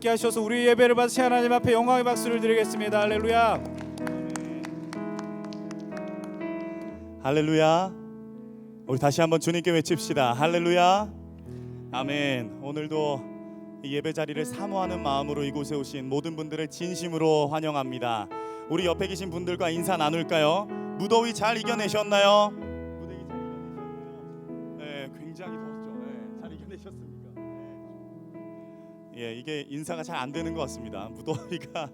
함께 하셔서 우리 예배를 받으신 하나님 앞에 영광의 박수를 드리겠습니다. 할렐루야. 할렐루야. 우리 다시 한번 주님께 외칩시다. 할렐루야. 아멘. 오늘도 이 예배 자리를 사모하는 마음으로 이곳에 오신 모든 분들을 진심으로 환영합니다. 우리 옆에 계신 분들과 인사 나눌까요? 무더위 잘 이겨내셨나요? 무더위 잘 이겨내셨나요? 네, 굉장히 더웠죠. 네, 잘 이겨내셨습니까? 네. 이게 인사가 잘 안 되는 것 같습니다. 무더위가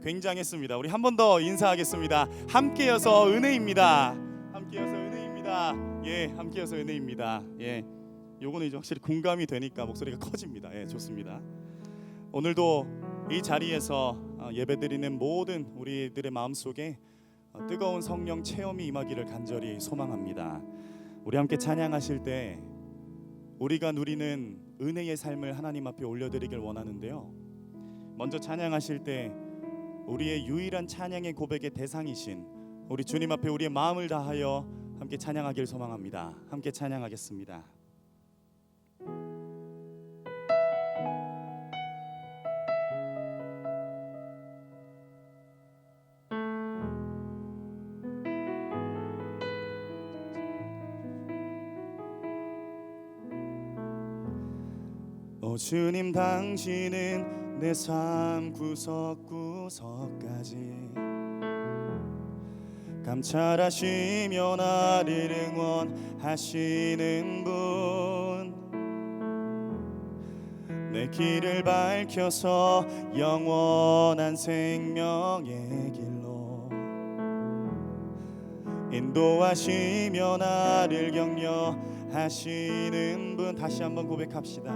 굉장했습니다. 우리 한 번 더 인사하겠습니다. 함께여서 은혜입니다. 함께여서 은혜입니다. 함께여서 은혜입니다. 요거는 이제 확실히 공감이 되니까 목소리가 커집니다. 좋습니다. 오늘도 이 자리에서 예배드리는 모든 우리들의 마음속에 뜨거운 성령 체험이 임하기를 간절히 소망합니다. 우리 함께 찬양하실 때 우리가 누리는 은혜의 삶을 하나님 앞에 올려드리길 원하는데요, 먼저 찬양하실 때 우리의 유일한 찬양의 고백의 대상이신 우리 주님 앞에 우리의 마음을 다하여 함께 찬양하길 소망합니다. 함께 찬양하겠습니다. 오 주님, 당신은 내 삶 구석구석까지 감찰하시며 나를 응원하시는 분, 내 길을 밝혀서 영원한 생명의 길로 인도하시며 나를 격려하시는 분. 다시 한번 고백합시다.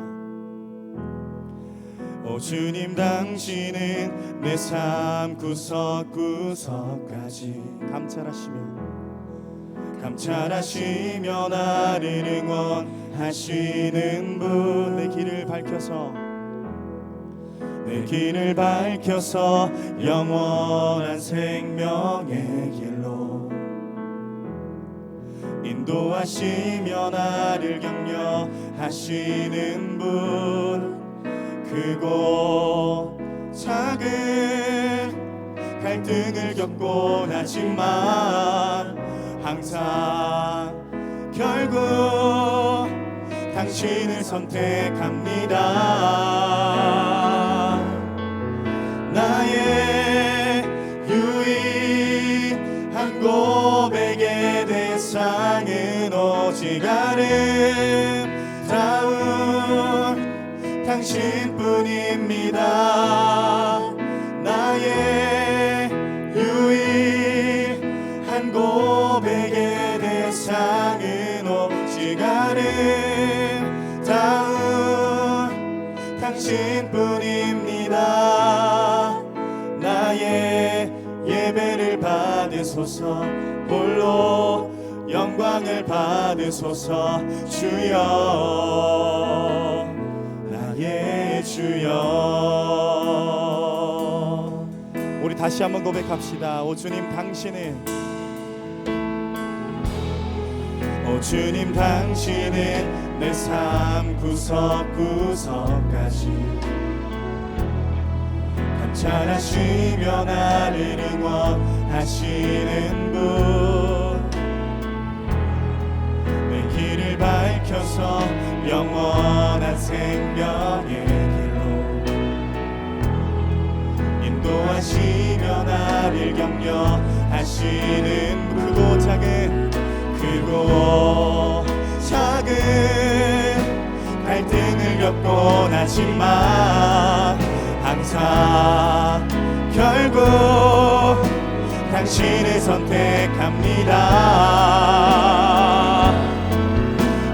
오 주님, 당신은 내 삶 구석구석까지 감찰하시며 나를 응원하시는 분, 내 길을 밝혀서 영원한 생명의 길로 인도하시며 나를 격려하시는 분, 크고 작은 갈등을 겪곤 하지만 항상 결국 당신을 선택합니다. 나의 유일한 고백의 대상은 오직 아름다운 당신뿐입니다. 나의 유일한 고백의 대상은 오직 아름다운 당신뿐입니다. 나의 예배를 받으소서, 홀로 영광을 받으소서. 주여, 나의 주여. 우리 다시 한번 고백합시다. 오 주님, 당신은 내 삶 구석구석까지 감찰하시며 나를 응원하시는 분, 내 길을 밝혀서 영원한 생명의 길로 인도하시며 나를 격려하시는 분, 크고 작은 갈등을 겪곤 하지만 항상 결국 당신을 선택합니다.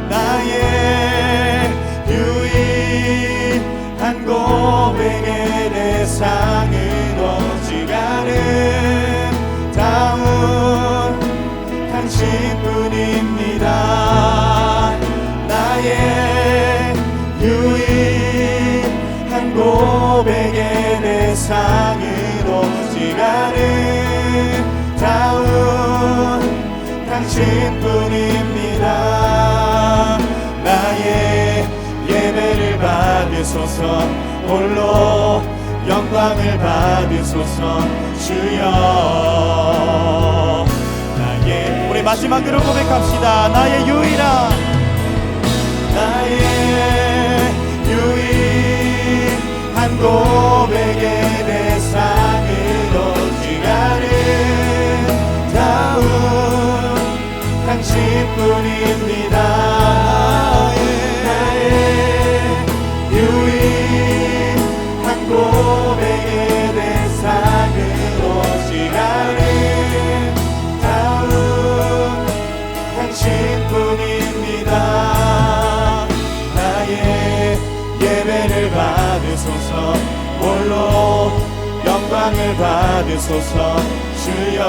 나의 유일한 고백의 대상은 오직 아름다운 당신뿐입니다. 나의 유일한 고백의 대상은 오직 아름다운 당신뿐입니다. 나의 예배를 받으소서, 홀로 영광을 받으소서 주여. 나의 우리 마지막으로 고백합시다. 나의 유일한 고백의 대상은 오직 아름다운 당신뿐입니다. 나의 유일한 고백의 대상은 오직 아름다운 당신뿐입니다. 나의 예배를 받으소서. 홀로 영광을 받으소서 주여.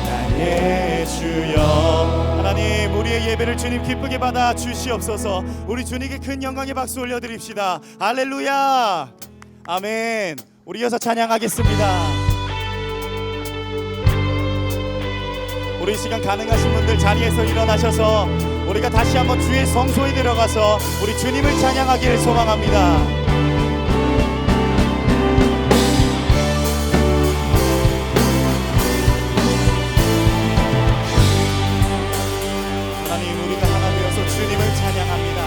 나의 주여. 하나님, 우리의 예배를 주님 기쁘게 받아 주시옵소서. 우리 주님께 큰 영광의 박수 올려드립시다. 할렐루야. 아멘. 우리 이어서 찬양하겠습니다. 우리 이 시간 가능하신 분들 자리에서 일어나셔서 우리가 다시 한번 주의 성소에 들어가서 우리 주님을 찬양하기를 소망합니다. 하나님, 우리가 하나 되어서 주님을 찬양합니다.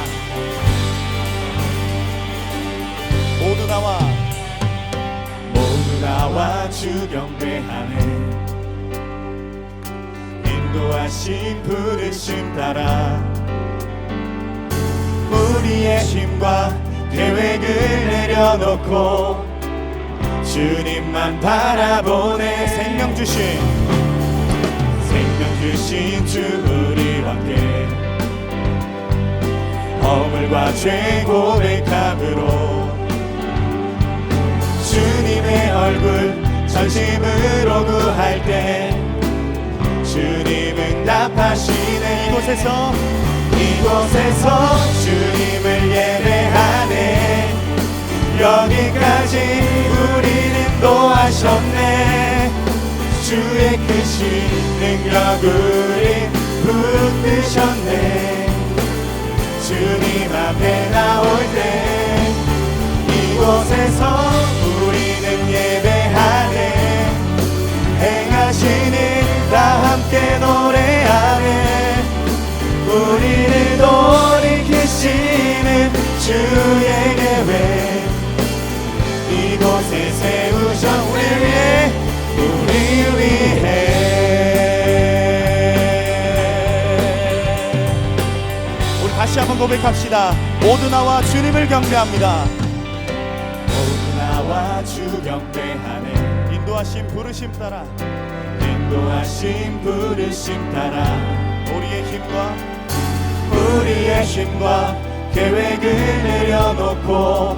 모두 나와 주 경배하네. 인도하신 부르심 따라 우리의 힘과 계획을 내려놓고 주님만 바라보네. 생명 주신 주 우리와 함께 허물과 죄 고백함으로 주님의 얼굴 전심으로 구할 때 주님은 답하시네. 이곳에서 주님을 예배하네. 여기까지 우리를 인도하셨네. 주의 크신 능력 우리 붙드셨네. 주님 앞에 나올 때 이곳에서 우리는 예배하네. 행하시는 다 함께 노래하네. 우리를 돌이키시는 주의 계획 이곳에 세우셔. 우리 위해 우리 다시 한번 고백합시다. 모두 나와 주님을 경배합니다. 모두 나와 주 경배하네. 인도하심 부르심 따라 우리의 힘과 계획을 내려놓고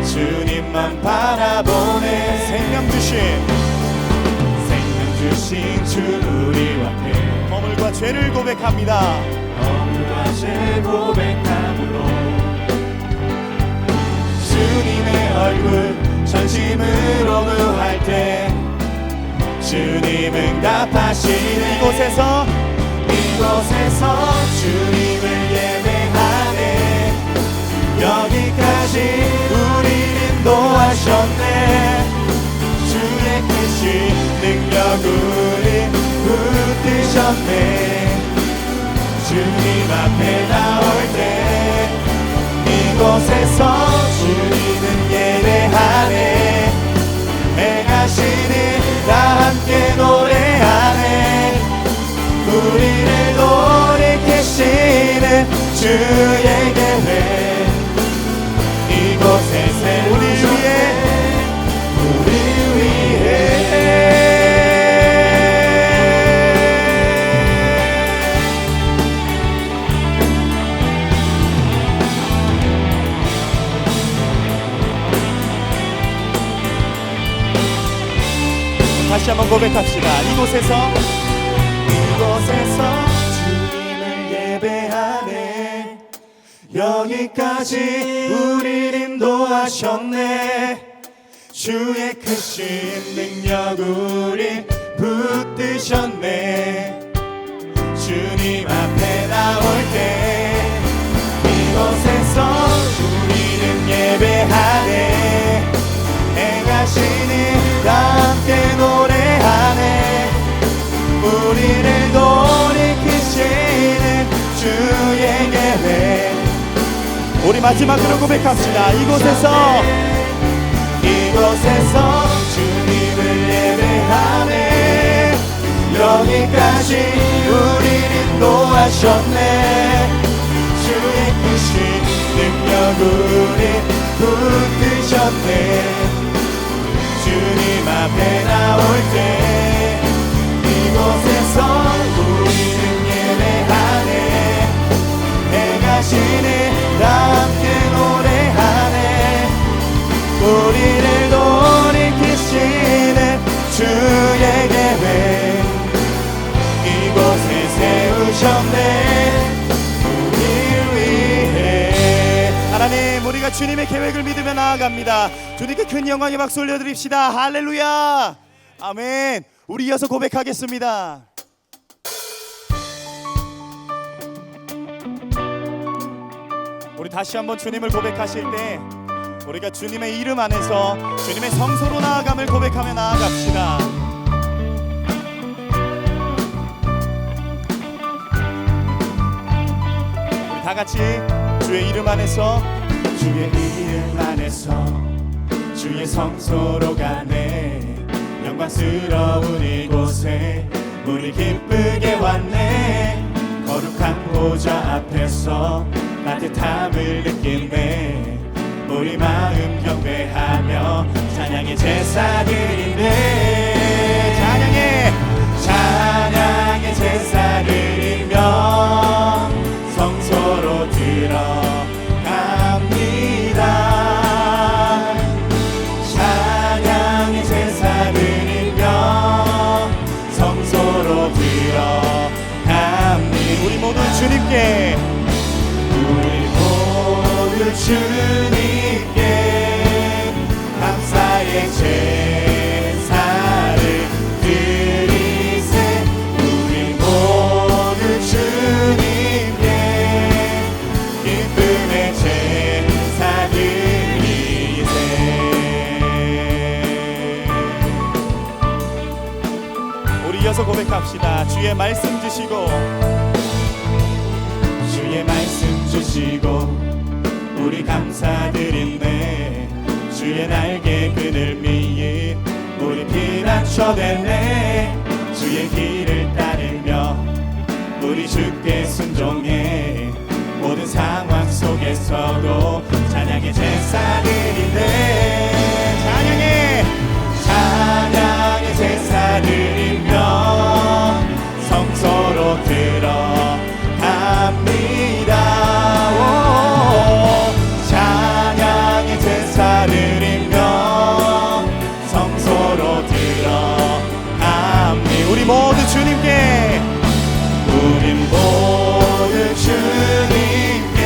주님만 바라보네. 생명 주신 주 우리와 함께 허물과 죄를 고백합니다. 허물과 죄 고백함으로 주님의 얼굴 전심으로 구할 때 주님은 답하시네. 이곳에서 주님을 예배하네. 여기까지 우리를 인도하셨네. 주의 크신 능력 우리 붙드셨네. 주님 앞에 나올 때 이곳에서 주님은 예배하네. 행하시는 다 함께 노래하네. 우리를 돌이키시는 주의 계획 이곳에 세우시네. 우리 위해 다시 한번 고백합시다. 이곳에서 주님을 예배하네. 여기까지 우리를 인도하셨네. 주의 크신 능력 우리 붙드셨네. 주님 앞에 나올 때 이곳에서 우리는 예배하네. 마지막으로 고백합시다. 이곳에서 주님을 예배하네. 여기까지 우리를 인도하셨네. 주의 크신 능력 우리 붙드셨네. 주님 앞에 나올 때 이곳에서 우리는 예배하네. 행하시네 다 함께 노래하네. 우리를 돌이키시는 주의 계획 이곳에 세우셨네. 우리를 위해 하나님, 우리가 주님의 계획을 믿으며 나아갑니다. 주님께 큰 영광의 박수 올려드립시다. 할렐루야. 아멘. 우리 이어서 고백하겠습니다. 우리 다시 한번 주님을 고백하실 때 우리가 주님의 이름 안에서 주님의 성소로 나아감을 고백하며 나아갑시다. 우리 다 같이 주의 이름 안에서 주의 이름 안에서 주의 성소로 가네. 영광스러운 이곳에 우리 기쁘게 왔네. 거룩한 보좌 앞에서 따뜻함을 느끼네. 우리 마음 경배하며 찬양의 제사 드리네. 찬양의 제사 드리며 성소로 들어갑니다. 찬양의 제사 드리며 성소로 들어갑니다. 우리 모두 주님께 주님께 감사의 제사를 드리세. 우리 모두 주님께 기쁨의 제사 드리세. 우리 이어서 고백합시다. 주의 말씀 주시고 주의 말씀 주시고 우리 감사드리네. 주의 날개 그늘미에 우리 피난처 됐네. 주의 길을 따르며 우리 주께 순종해. 모든 상황 속에서도 찬양의 제사드리네. 찬양의 제사드리며 성소로 들어갑니다. 우리 모두 주님께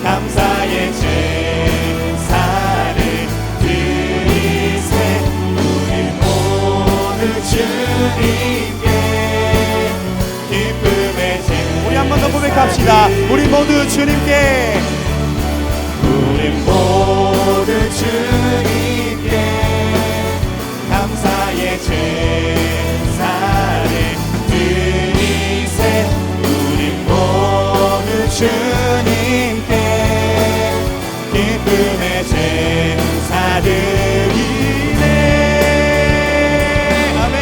감사의 제사를 드리세. 우리 모두 주님께 기쁨의 제사. 우리 한 번 더 고백합시다. 우리 모두 주님께 감사의 제사를 드리세. 우리 모두 주님께 기쁨의 제사 드리네. 아멘.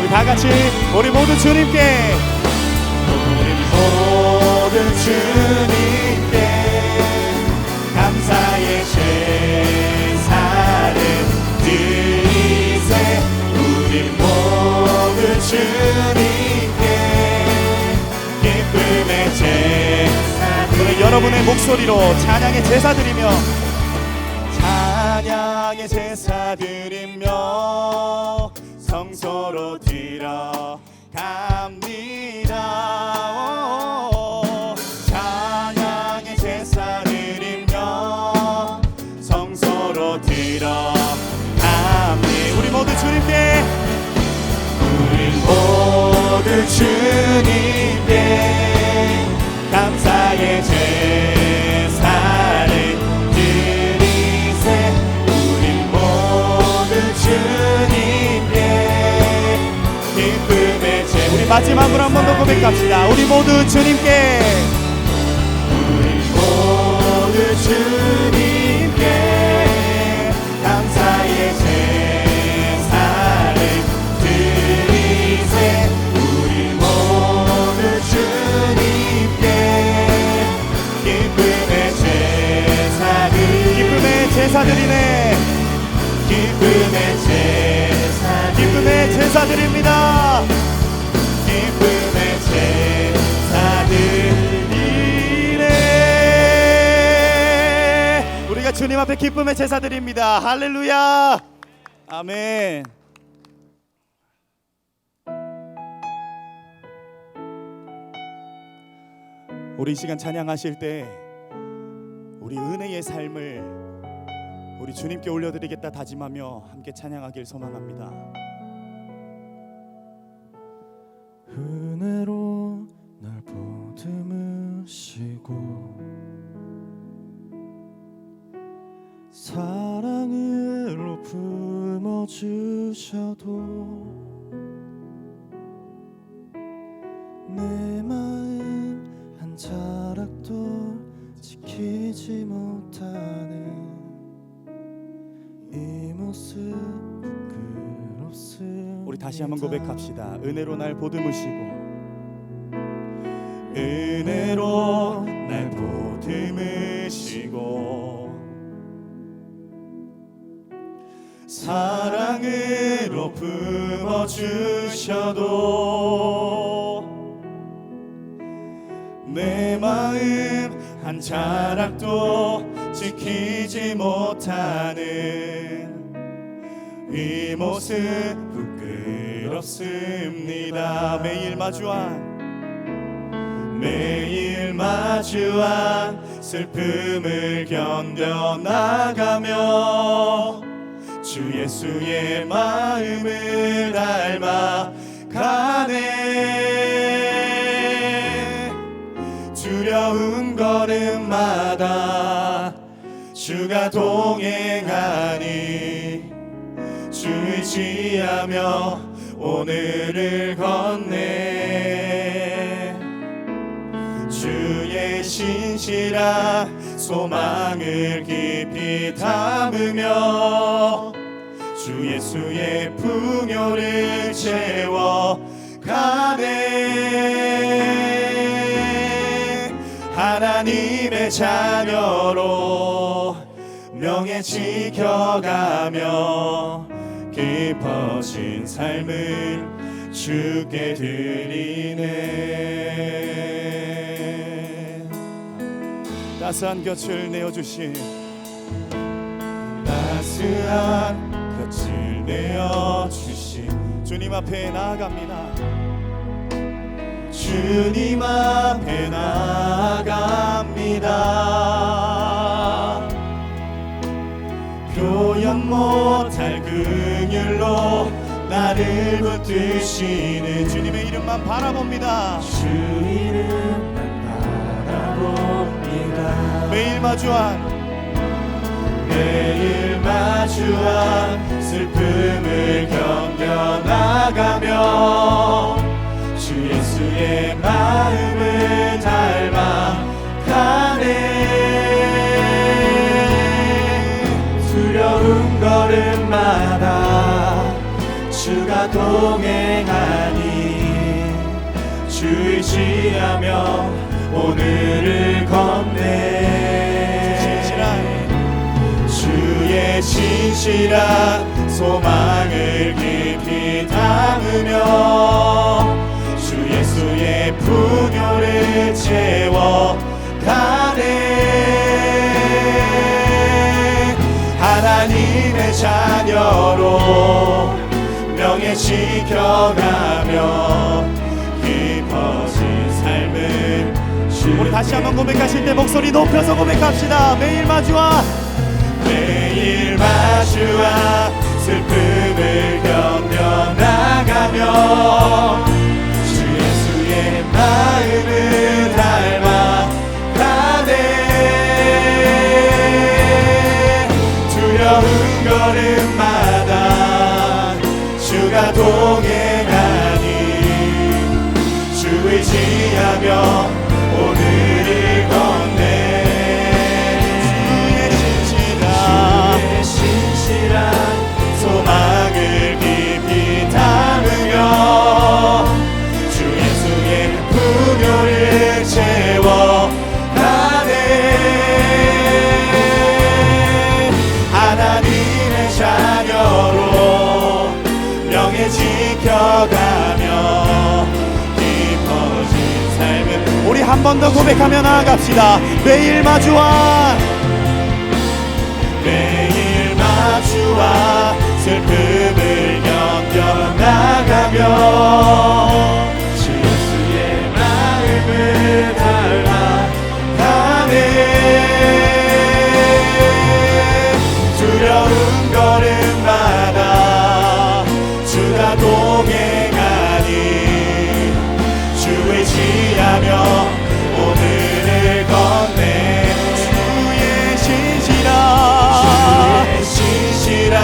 다 같이 우리 모두 주님께 감사의 제사를 드리세. 우리 모두 주님께 기쁨의 제사. 우리 여러분의 목소리로 찬양의 제사 드리며 찬양의 제사 드리며 성소로 들어갑니다. 찬양의 제사 드리며 성소로 들어갑니다. 우리 모두 주님께 감사의 마지막으로 한 번 더 고백합시다. 우리 모두 주님께, 우리 모두 주님께 감사의 제사를 드리세. 우리 모두 주님께 기쁨의 제사드리네. 기쁨의 제사드립니다. 기쁨의 제사드리네. 우리가 주님 앞에 기쁨의 제사드립니다. 할렐루야. 아멘. 우리 이 시간 찬양하실 때 우리 은혜의 삶을 우리 주님께 올려드리겠다 다짐하며 함께 찬양하길 소망합니다. 은혜로 날 보듬으시고 사랑으로 품어주셔도 내 마음 한 자락도 지키지 못하는 이 모습 부끄럽습니다. 우리 다시 한번 고백합시다. 은혜로 날 보듬으시고, 은혜로 날 보듬으시고 사랑으로 품어주셔도 내 마음 한 자락도 지키지 못하는 이 모습 부끄럽습니다. 매일 마주한 슬픔을 견뎌나가며 주 예수의 마음을 닮아가네. 두려운 걸음마다 주가 동행하니 주 의지하며 오늘을 걷네. 주의 신실한 소망을 깊이 담으며 주 예수의 풍요를 채워가네. 하나님의 자녀로 명예 지켜가며 깊어진 삶을 주께 드리네. 따스한 곁을 내어주신 주님 앞에 나아갑니다. 주님 앞에 나아갑니다. 표현 못할 긍휼로 나를 붙드시는 주님의 이름만 바라봅니다. 주 이름만 바라봅니다. 매일 마주한 슬픔을 견뎌나가며 주 예수의 마음을 닮아가네. 두려운 걸음마다 주가 동행하니 주 의지하며 오늘을 걷네. 주의 신실한 소망을 깊이 담으며 주 예수의 풍요를 채워가네. 하나님의 자녀로 명예 지켜가며 깊어진 삶을 우리 다시 한번 고백하실 때 목소리 높여서 고백합시다. 매일 마주한 슬픔을 견뎌나가며 주 예수의 마음을 닮아가네. 두려운 걸음마다 주가 동행하니 지켜가며 깊어진 삶을 우리 한 번 더 고백하며 나아갑시다. 매일 마주와 슬픔을 견뎌 나가며 주 예수의 마음을 닮아가네. 두려운 걸음마다 주가 동행하니 주 의지하며 오늘을 건네. 주의 신실한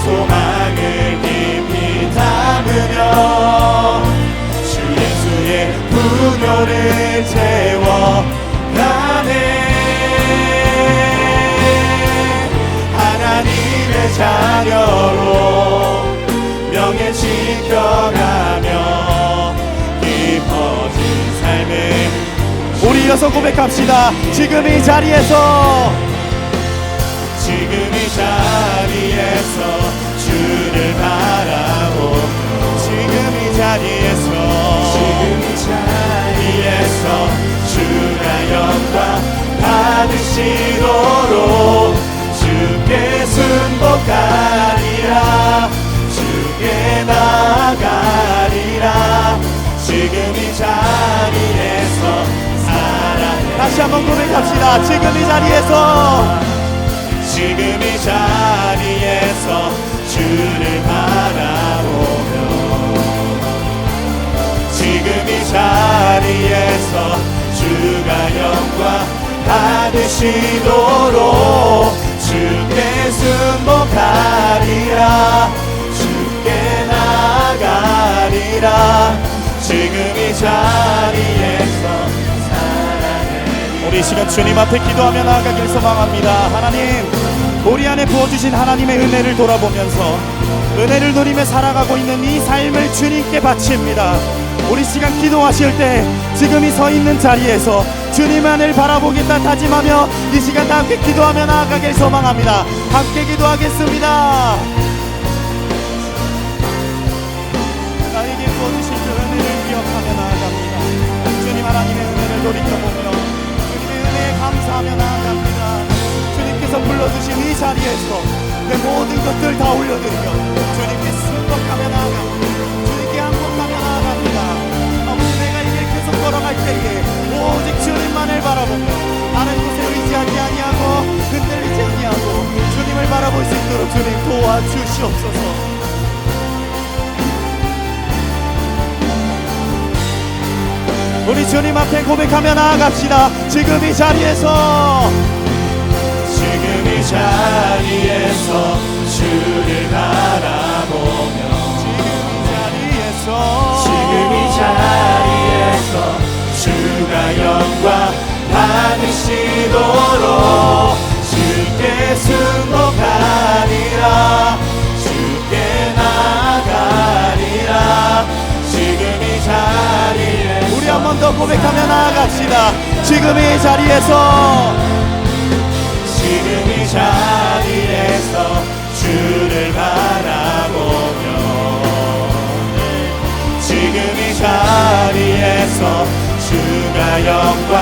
소망을 깊이 담으며 주 예수의 분노를 채워가네. 하나님의 자녀로 명예 지켜가며 깊어진 삶을 우리 이어서 고백합시다. 지금 이 자리에서 주를 바라보며 지금 이 자리에서 주가 영광 받으시도록 주께 순복하리라. 주께 나아가리라. 지금 이 자리에서 살아내. 다시 한번 고백합시다. 지금 이 자리에서 주를 바라보며 지금 이 자리에서 주가 영광 받으시도록 주께 순복하리라. 주께 나아가리라. 지금 이 자리에서 살아내. 우리 시간 주님 앞에 기도하며 나아가길 소망합니다. 하나님, 우리 안에 부어주신 하나님의 은혜를 돌아보면서 은혜를 누리며 살아가고 있는 이 삶을 주님께 바칩니다. 우리 시간 기도하실 때 지금 이 서 있는 자리에서 주님만을 바라보겠다 다짐하며 이 시간 다 함께 기도하며 나아가길 소망합니다. 함께 기도하겠습니다. 나에게 부어주신 그 은혜를 기억하며 나아갑니다. 주님 하나님의 은혜를 돌이켜보며 주님의 은혜에 감사하며 나아갑니다. 주님께서 불러주신 이 자리에서 내 모든 것들 다 올려드리며 주님께 순복하며 나아갑니다. 주님께 항복하며 나아갑니다. 아버지, 내가 이 길 계속 걸어갈 때에 오직 주님만을 바라보며 다른 곳에 의지하지 아니하고 흔들리지 아니하고 주님을 바라볼 수 있도록 주님 도와주시옵소서. 우리 주님 앞에 고백하며 나아갑시다. 지금 이 자리에서 주를 바라보며 지금 이 자리에서 주가 영광 받으시도록 주께 순복하리라. 주께 나아가리라. 지금 이 자리에서 우리 한 번 더 고백하며 나아갑시다. 지금 이 자리에서 주를 바라보며 지금 이 자리에서 주가 영광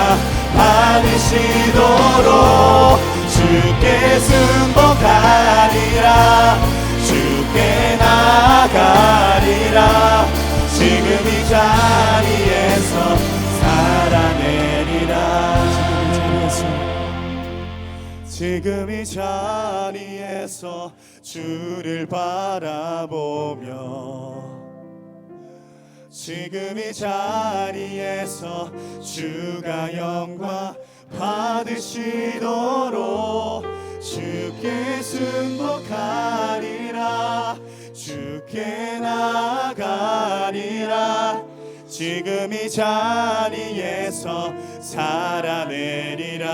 받으시도록 주께 순복하리라. 주께 나아가리라. 지금 이 자리에서 살아내리라. 지금 이 자리에서 주를 바라보며 지금 이 자리에서 주가 영광 받으시도록 주께 순복하리라. 주께 나아가리라. 지금 이 자리에서 살아내리라.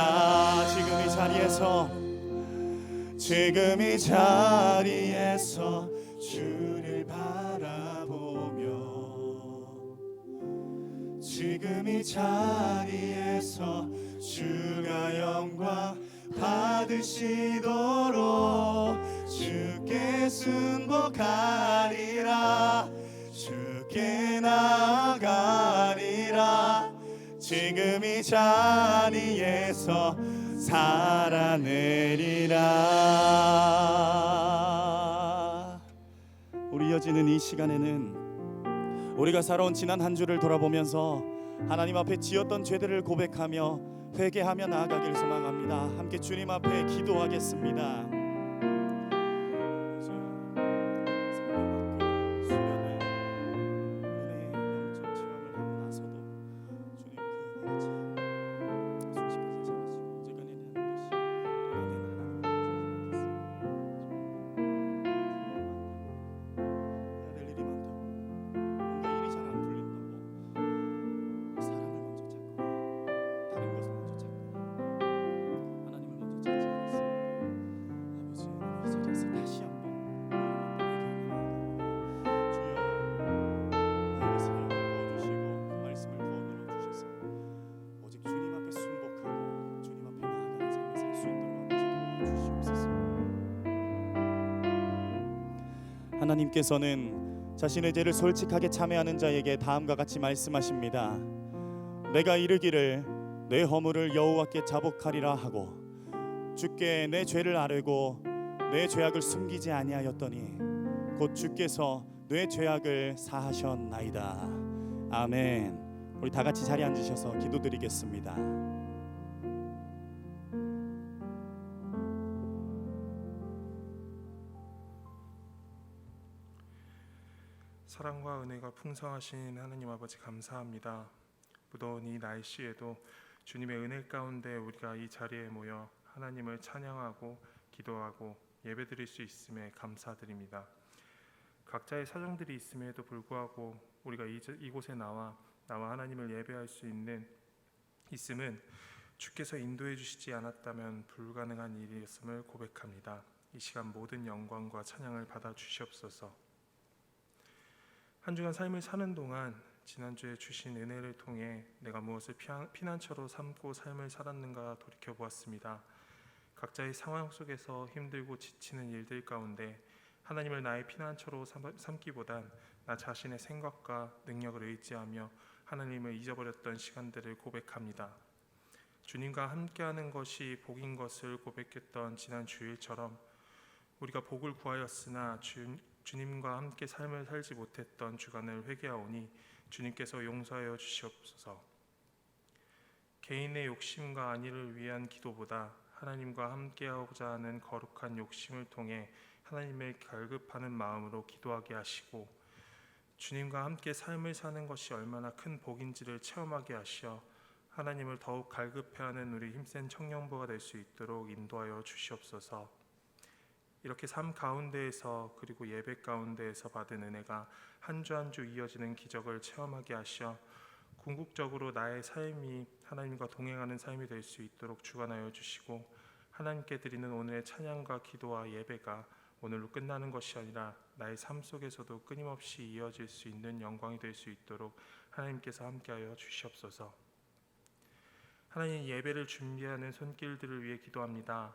지금 이 자리에서 주를 바라보며 지금 이 자리에서 주가 영광 받으시도록 주께 순복하리라. 함께 나가리라. 지금 이 자리에서 살아내리라. 우리 이어지는 이 시간에는 우리가 살아온 지난 한 주를 돌아보면서 하나님 앞에 지었던 죄들을 고백하며 회개하며 나아가길 소망합니다. 함께 주님 앞에 기도하겠습니다. 하나님께서는 자신의 죄를 솔직하게 참회하는 자에게 다음과 같이 말씀하십니다. 내가 이르기를 내 허물을 여호와께 자복하리라 하고 주께 내 죄를 아뢰고 내 죄악을 숨기지 아니하였더니 곧 주께서 내 죄악을 사하셨나이다. 아멘. 우리 다 같이 자리에 앉으셔서 기도드리겠습니다. 사랑과 은혜가 풍성하신 하나님 아버지 감사합니다. 무더운 이 날씨에도 주님의 은혜 가운데 우리가 이 자리에 모여 하나님을 찬양하고 기도하고 예배드릴 수 있음에 감사드립니다. 각자의 사정들이 있음에도 불구하고 우리가 이곳에 나와 하나님을 예배할 수 있음은 주께서 인도해 주시지 않았다면 불가능한 일이었음을 고백합니다. 이 시간 모든 영광과 찬양을 받아 주시옵소서. 한 주간 삶을 사는 동안 지난주에 주신 은혜를 통해 내가 무엇을 피난처로 삼고 삶을 살았는가 돌이켜보았습니다. 각자의 상황 속에서 힘들고 지치는 일들 가운데 하나님을 나의 피난처로 삼기보단 나 자신의 생각과 능력을 의지하며 하나님을 잊어버렸던 시간들을 고백합니다. 주님과 함께하는 것이 복인 것을 고백했던 지난 주일처럼 우리가 복을 구하였으나 주님과 함께 삶을 살지 못했던 주간을 회개하오니 주님께서 용서하여 주시옵소서. 개인의 욕심과 안위를 위한 기도보다 하나님과 함께하고자 하는 거룩한 욕심을 통해 하나님을 갈급하는 마음으로 기도하게 하시고 주님과 함께 삶을 사는 것이 얼마나 큰 복인지를 체험하게 하시어 하나님을 더욱 갈급해하는 우리 힘센 청년부가 될 수 있도록 인도하여 주시옵소서. 이렇게 삶 가운데에서 그리고 예배 가운데에서 받은 은혜가 한 주 한 주 이어지는 기적을 체험하게 하시어 궁극적으로 나의 삶이 하나님과 동행하는 삶이 될 수 있도록 주관하여 주시고 하나님께 드리는 오늘의 찬양과 기도와 예배가 오늘로 끝나는 것이 아니라 나의 삶 속에서도 끊임없이 이어질 수 있는 영광이 될 수 있도록 하나님께서 함께하여 주시옵소서. 하나님, 예배를 준비하는 손길들을 위해 기도합니다.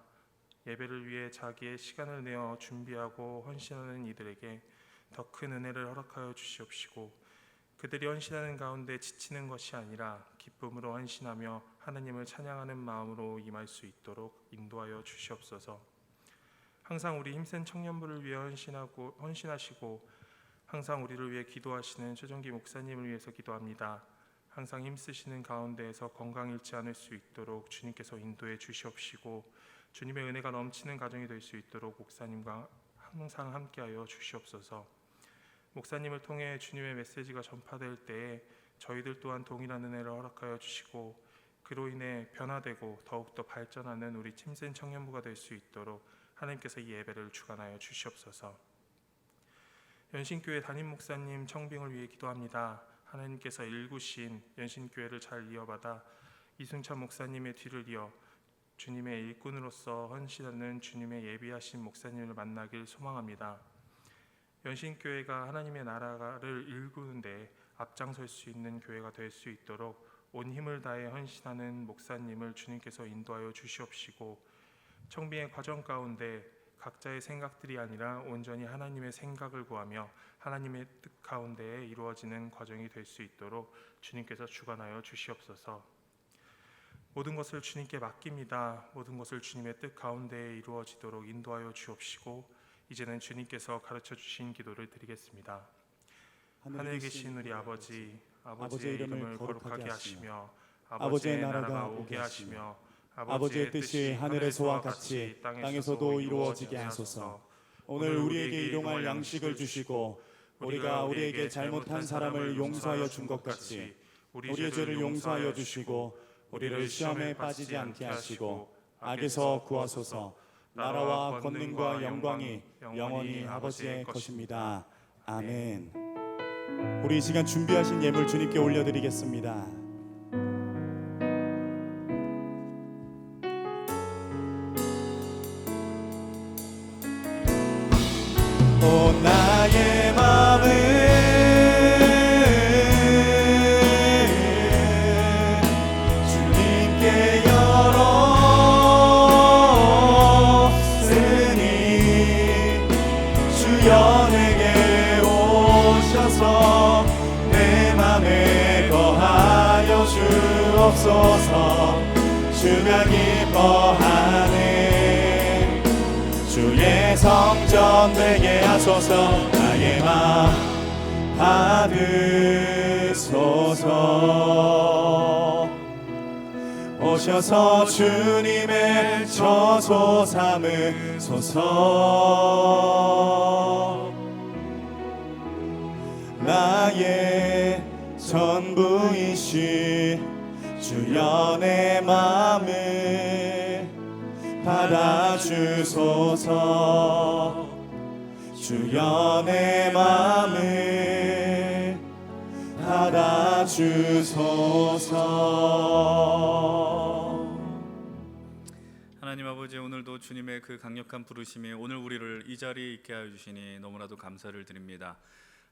예배를 위해 자기의 시간을 내어 준비하고 헌신하는 이들에게 더 큰 은혜를 허락하여 주시옵시고 그들이 헌신하는 가운데 지치는 것이 아니라 기쁨으로 헌신하며 하나님을 찬양하는 마음으로 임할 수 있도록 인도하여 주시옵소서. 항상 우리 힘센 청년부를 위해 헌신하시고 항상 우리를 위해 기도하시는 최정기 목사님을 위해서 기도합니다. 항상 힘쓰시는 가운데에서 건강 잃지 않을 수 있도록 주님께서 인도해 주시옵시고 주님의 은혜가 넘치는 가정이 될 수 있도록 목사님과 항상 함께하여 주시옵소서. 목사님을 통해 주님의 메시지가 전파될 때에 저희들 또한 동일한 은혜를 허락하여 주시고 그로 인해 변화되고 더욱더 발전하는 우리 힘센 청년부가 될 수 있도록 하나님께서 이 예배를 주관하여 주시옵소서. 연신교회 담임 목사님 청빙을 위해 기도합니다. 하나님께서 일구신 연신교회를 잘 이어받아 이승찬 목사님의 뒤를 이어 주님의 일꾼으로서 헌신하는 주님의 예비하신 목사님을 만나길 소망합니다. 연신교회가 하나님의 나라를 일구는데 앞장설 수 있는 교회가 될 수 있도록 온 힘을 다해 헌신하는 목사님을 주님께서 인도하여 주시옵시고 청빙의 과정 가운데 각자의 생각들이 아니라 온전히 하나님의 생각을 구하며 하나님의 뜻 가운데에 이루어지는 과정이 될 수 있도록 주님께서 주관하여 주시옵소서. 모든 것을 주님께 맡깁니다. 모든 것을 주님의 뜻 가운데에 이루어지도록 인도하여 주옵시고 이제는 주님께서 가르쳐 주신 기도를 드리겠습니다. 하늘에 계신 우리 아버지, 아버지의 이름을 거룩하게 하시며 아버지의 나라가 오게 하시며 아버지의 뜻이 하늘에서와 같이 땅에서도 이루어지게 하소서. 오늘 우리에게 일용할 양식을 주시고 우리가 우리에게 잘못한 사람을 용서하여 준 것 같이 우리의 죄를 용서하여 주시고 우리를 시험에 빠지지 않게 하시고 악에서 구하소서. 나라와 권능과 영광이 영원히 아버지의 것입니다. 아멘. 우리 이 시간 준비하신 예물 주님께 올려드리겠습니다. 온 나의 마음을 주님께 열었으니 주여 내게 오셔서 내 맘에 거하여 주옵소서. 주가 기뻐하네 주의 성전 되게 하소서. 나의 마음 받으소서. 오셔서 주님의 처소 삼으소서. 나의 전부이신 주여 내 마음을 받아주소서. 주여 내 마음을 받아주소서. 하나님 아버지, 오늘도 주님의 그 강력한 부르심이 오늘 우리를 이 자리에 있게 하여 주시니 너무나도 감사를 드립니다.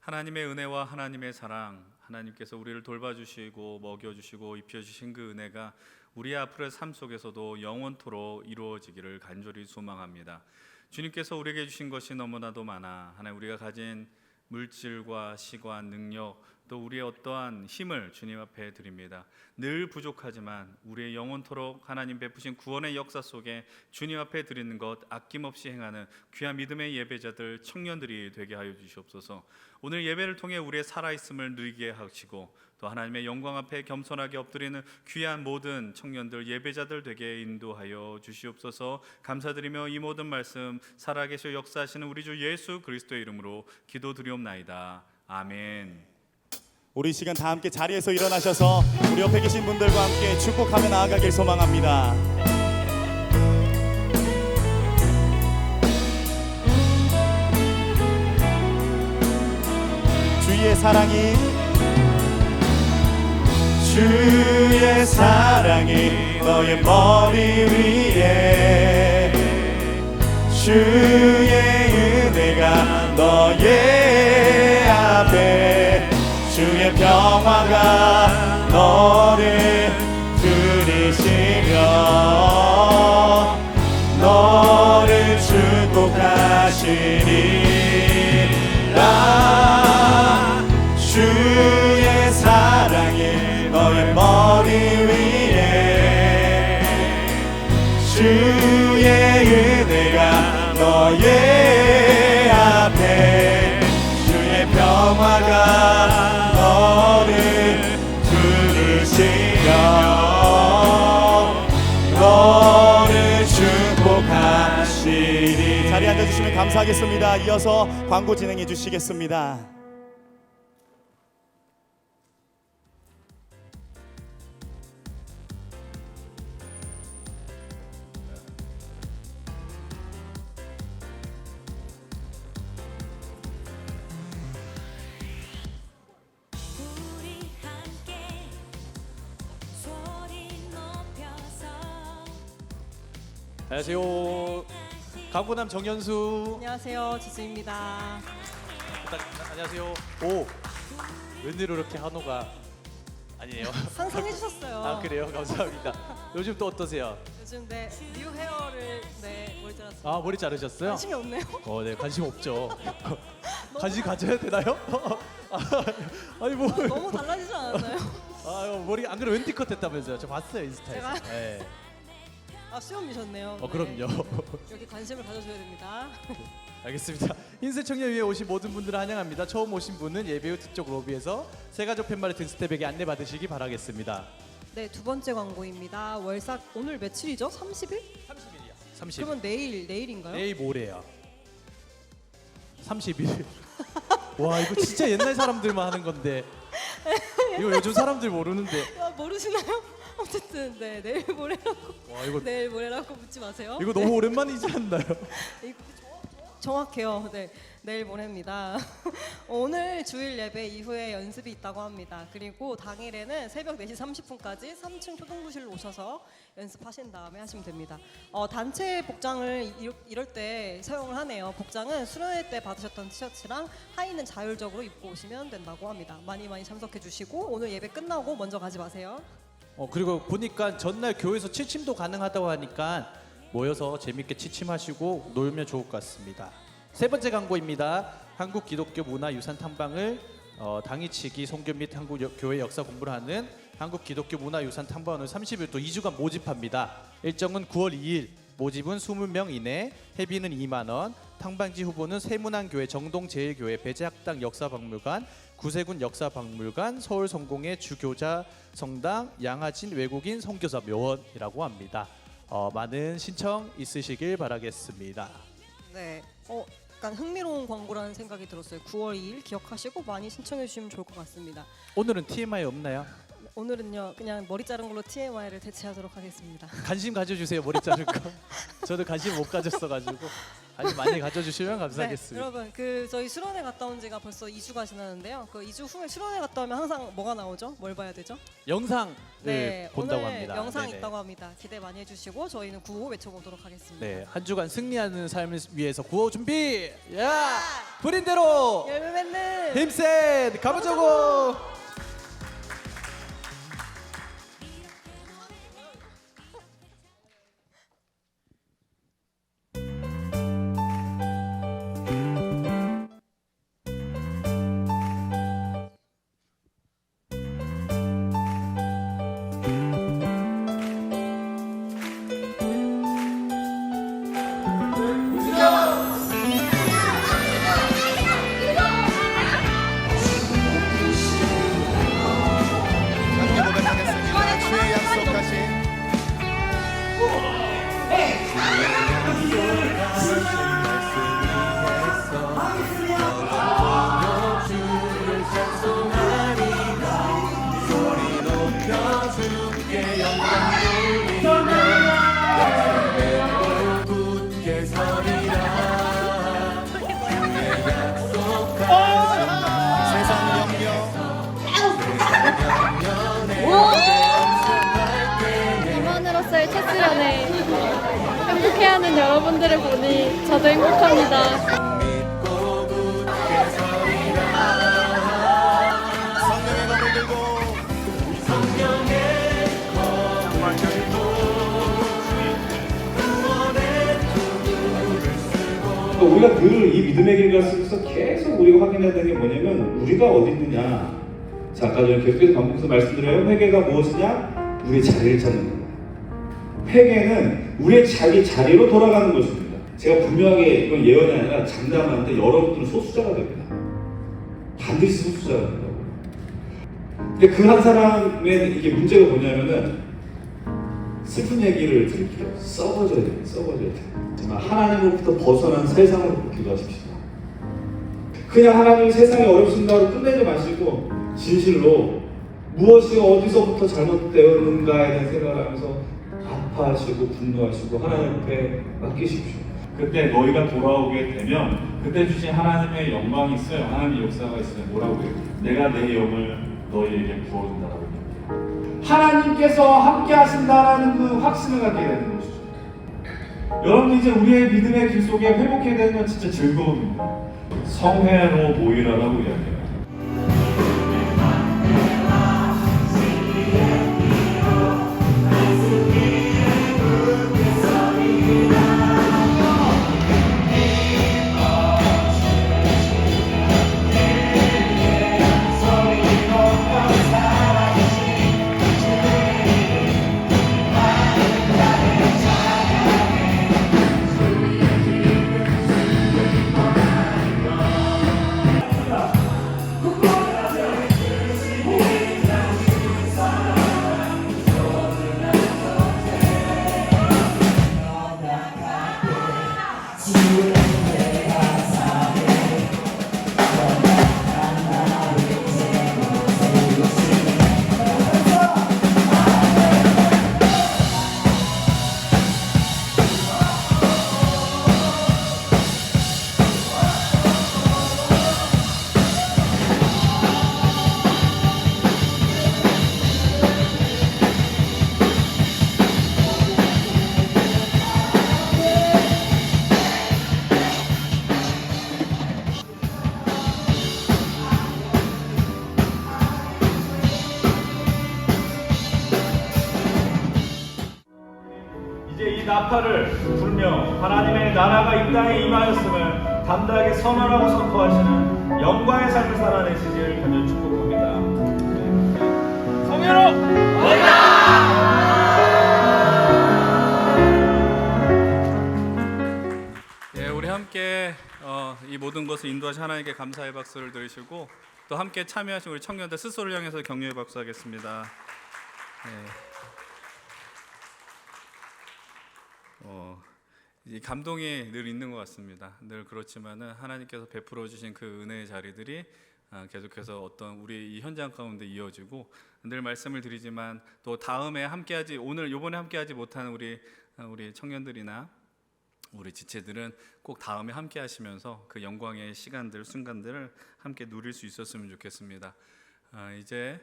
하나님의 은혜와 하나님의 사랑, 하나님께서 우리를 돌봐주시고 먹여주시고 입혀주신 그 은혜가 우리 앞으로의 삶 속에서도 영원토록 이루어지기를 간절히 소망합니다. 주님께서 우리에게 주신 것이 너무나도 많아 하나님 우리가 가진 물질과 시간, 능력, 또 우리의 어떠한 힘을 주님 앞에 드립니다. 늘 부족하지만 우리의 영원토록 하나님 베푸신 구원의 역사 속에 주님 앞에 드리는 것 아낌없이 행하는 귀한 믿음의 예배자들, 청년들이 되게 하여 주시옵소서. 오늘 예배를 통해 우리의 살아있음을 누리게 하시고 또 하나님의 영광 앞에 겸손하게 엎드리는 귀한 모든 청년들, 예배자들 되게 인도하여 주시옵소서. 감사드리며 이 모든 말씀 살아계셔 역사하시는 우리 주 예수 그리스도의 이름으로 기도드리옵나이다. 아멘. 우리 이 시간 다 함께 자리에서 일어나셔서 우리 옆에 계신 분들과 함께 축복하며 나아가길 소망합니다. 주의 사랑이 너의 머리 위에 주의 은혜가 너의 앞에 주의 평화가 너를 들이시며 너를 축복하시리라. 주의 사랑이 너의 머리 위에 주의 은혜가 너의 앞에 주의 평화가 너를 들이시며 너를 축복하시리. 자리에 앉아주시면 감사하겠습니다. 이어서 광고 진행해 주시겠습니다. 안녕하세요. 강구남 정연수. 안녕하세요, 지수입니다. 안녕하세요. 오, 웬일로 이렇게 한호가 아니에요? 상상해 주셨어요. 아 그래요? 감사합니다. 요즘 또 어떠세요? 요즘 뉴 헤어를 몰드라서 자르셨어요. 아, 머리 자르셨어요? 관심이 없네요. 네, 관심 없죠. 관심 가져야 되나요? 아니 뭐 너무 달라지지 않았나요? 머리 안 그래 웬티 컷 했다면서요? 저 봤어요 인스타에서. 제가? 네. 아, 수염이셨네요. 그럼요. 여기 관심을 가져줘야 됩니다. 알겠습니다. 흰색 청년위에 오신 모든 분들을 환영합니다. 처음 오신 분은 예배 후 뒤쪽 로비에서 세가족 팻말의 등 스텝에게 안내 받으시기 바라겠습니다. 네, 두 번째 광고입니다. 월삭 오늘 며칠이죠? 30일? 30일이야. 30일. 그러면 내일인가요? 내일 모레야. 30일. 와, 이거 진짜 옛날 사람들만 하는 건데. 이거 요즘 사람들 모르는데. 아, 모르시나요? 어쨌든 네, 내일 모레라고. 와, 이거 내일 모레라고 묻지 마세요. 이거 너무 오랜만이지 않나요? 이거 정확해요. 네, 내일 모레입니다. 오늘 주일 예배 이후에 연습이 있다고 합니다. 그리고 당일에는 새벽 4시 30분까지 3층 초등부실로 오셔서 연습하신 다음에 하시면 됩니다. 단체 복장을 이럴 때 사용을 하네요. 복장은 수련회 때 받으셨던 티셔츠랑 하의는 자율적으로 입고 오시면 된다고 합니다. 많이 참석해 주시고 오늘 예배 끝나고 먼저 가지 마세요. 그리고 보니까 전날 교회에서 취침도 가능하다고 하니까 모여서 재밌게 취침하시고 놀면 좋을 것 같습니다. 세 번째 광고입니다. 한국 기독교 문화유산 탐방을 당이치기 선교 및 한국 교회 역사 공부를 하는 한국 기독교 문화유산 탐방원을 30일 또 2주간 모집합니다. 일정은 9월 2일, 모집은 20명 이내, 회비는 2만 원. 탐방지 후보는 세문안교회 정동제일교회 배재학당 역사박물관, 구세군 역사박물관, 서울성공회 주교자 성당, 양화진 외국인 선교사 묘원이라고 합니다. 많은 신청 있으시길 바라겠습니다. 네. 약간 흥미로운 광고라는 생각이 들었어요. 9월 2일 기억하시고 많이 신청해 주시면 좋을 것 같습니다. 오늘은 TMI 없나요? 오늘은요 그냥 머리 자른 걸로 TMI를 대체하도록 하겠습니다. 관심 가져주세요. 머리 자를 거. 저도 관심 못 가졌어가지고 관심 많이 가져주시면 감사하겠습니다. 네, 여러분 저희 수련회 갔다 온 지가 벌써 2주가 지났는데요. 그 2주 후에 수련회 갔다 오면 항상 뭐가 나오죠? 뭘 봐야 되죠? 영상을 본다고 오늘 합니다. 영상 네네. 있다고 합니다. 기대 많이 해주시고 저희는 구호 외쳐보도록 하겠습니다. 네, 한 주간 승리하는 삶을 위해서 구호 준비. 야, 부린 대로 열매 맺는 힘센 가보자고. 주의 약속하신 임원으로서의 첫 수련회 행복해하는 여러분들을 보니 저도 행복합니다. 우리가 늘 이 믿음의 길 가면서 계속 우리가 확인해야 되는 게 뭐냐면 우리가 어디 있느냐. 자, 아까 전에 계속해서 반복해서 말씀드려요. 회개가 무엇이냐? 우리의 자리를 찾는 겁니다. 회개는 우리의 자리로 돌아가는 것입니다. 제가 분명하게 이건 예언이 아니라 장담하는데 여러분들은 소수자가 됩니다. 반드시 소수자가 된다고. 근데 그 한 사람의 이게 문제가 뭐냐면은 슬픈 얘기를 드릴게요. 썩어져야 돼요. 썩어져야 돼요. 정말 하나님으로부터 벗어난 세상으로 기도하십시오. 그냥 하나님 세상이 어렵습니다로 끝내지 마시고 진실로 무엇이 어디서부터 잘못되었는가에 대한 생각을 하면서 아파하시고 분노하시고 하나님 앞에 맡기십시오. 그때 너희가 돌아오게 되면 그때 주신 하나님의 영광이 있어요. 하나님의 역사가 있어요. 뭐라고 해요? 내가 내 영을 너희에게 부어준다라고 얘기해요. 하나님께서 함께 하신다라는 그 확신을 갖게 되는 것이죠. 여러분 이제 우리의 믿음의 길 속에 회복해야 되는 건 진짜 즐거움입니다. 성회로 모이라라고 이야기해요. 이루며 하나님의 나라가 이 땅에 임하였음을 담대하게 선언하고 선포하시는 영광의 삶을 살아내시길 간절히 축복합니다. 성현호! 예, 우리 함께 이 모든 것을 인도하신 하나님께 감사의 박수를 드리시고 또 함께 참여하신 우리 청년들 스스로를 향해서 격려의 박수하겠습니다. 이 감동이 늘 있는 것 같습니다. 늘 그렇지만은 하나님께서 베풀어 주신 그 은혜의 자리들이 계속해서 어떤 우리 이 현장 가운데 이어지고 늘 말씀을 드리지만 또 다음에 함께하지 요번에 함께하지 못하는 우리 청년들이나 우리 지체들은 꼭 다음에 함께 하시면서 그 영광의 시간들 순간들을 함께 누릴 수 있었으면 좋겠습니다. 이제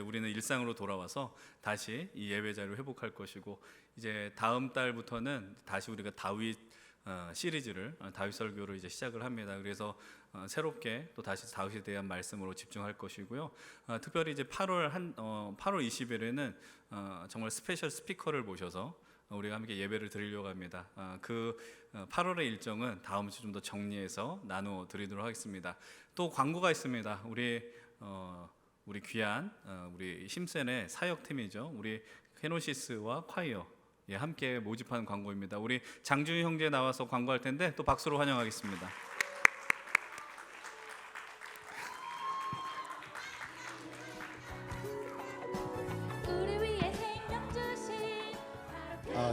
우리는 일상으로 돌아와서 다시 이 예배 자리를 회복할 것이고 이제 다음 달부터는 다시 우리가 다윗 시리즈를 다윗 설교를 이제 시작을 합니다. 그래서 새롭게 또 다시 다윗에 대한 말씀으로 집중할 것이고요. 특별히 이제 8월 20일에는 정말 스페셜 스피커를 모셔서 우리가 함께 예배를 드리려고 합니다. 그 8월의 일정은 다음 주 좀 더 정리해서 나누어 드리도록 하겠습니다. 또 광고가 있습니다. 우리 귀한 우리 힘센의 사역팀이죠. 우리 케노시스와 콰이어 함께 모집하는 광고입니다. 우리 장준희 형제 나와서 광고할 텐데 또 박수로 환영하겠습니다.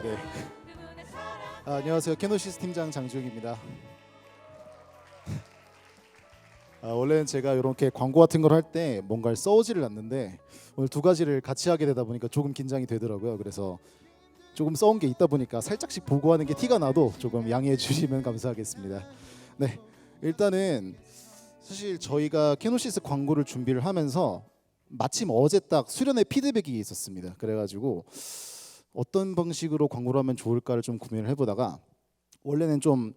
네. 안녕하세요. 케노시스 팀장 장주영입니다. 원래는 제가 이렇게 광고 같은 걸 할 때 뭔가를 써오지를 않는데 오늘 두 가지를 같이 하게 되다 보니까 조금 긴장이 되더라고요. 그래서 조금 써온 게 있다 보니까 살짝씩 보고하는 게 티가 나도 조금 양해해 주시면 감사하겠습니다. 네, 일단은 사실 저희가 케노시스 광고를 준비를 하면서 마침 어제 딱 수련회 피드백이 있었습니다. 그래가지고 어떤 방식으로 광고를 하면 좋을까를 좀 고민을 해보다가 원래는 좀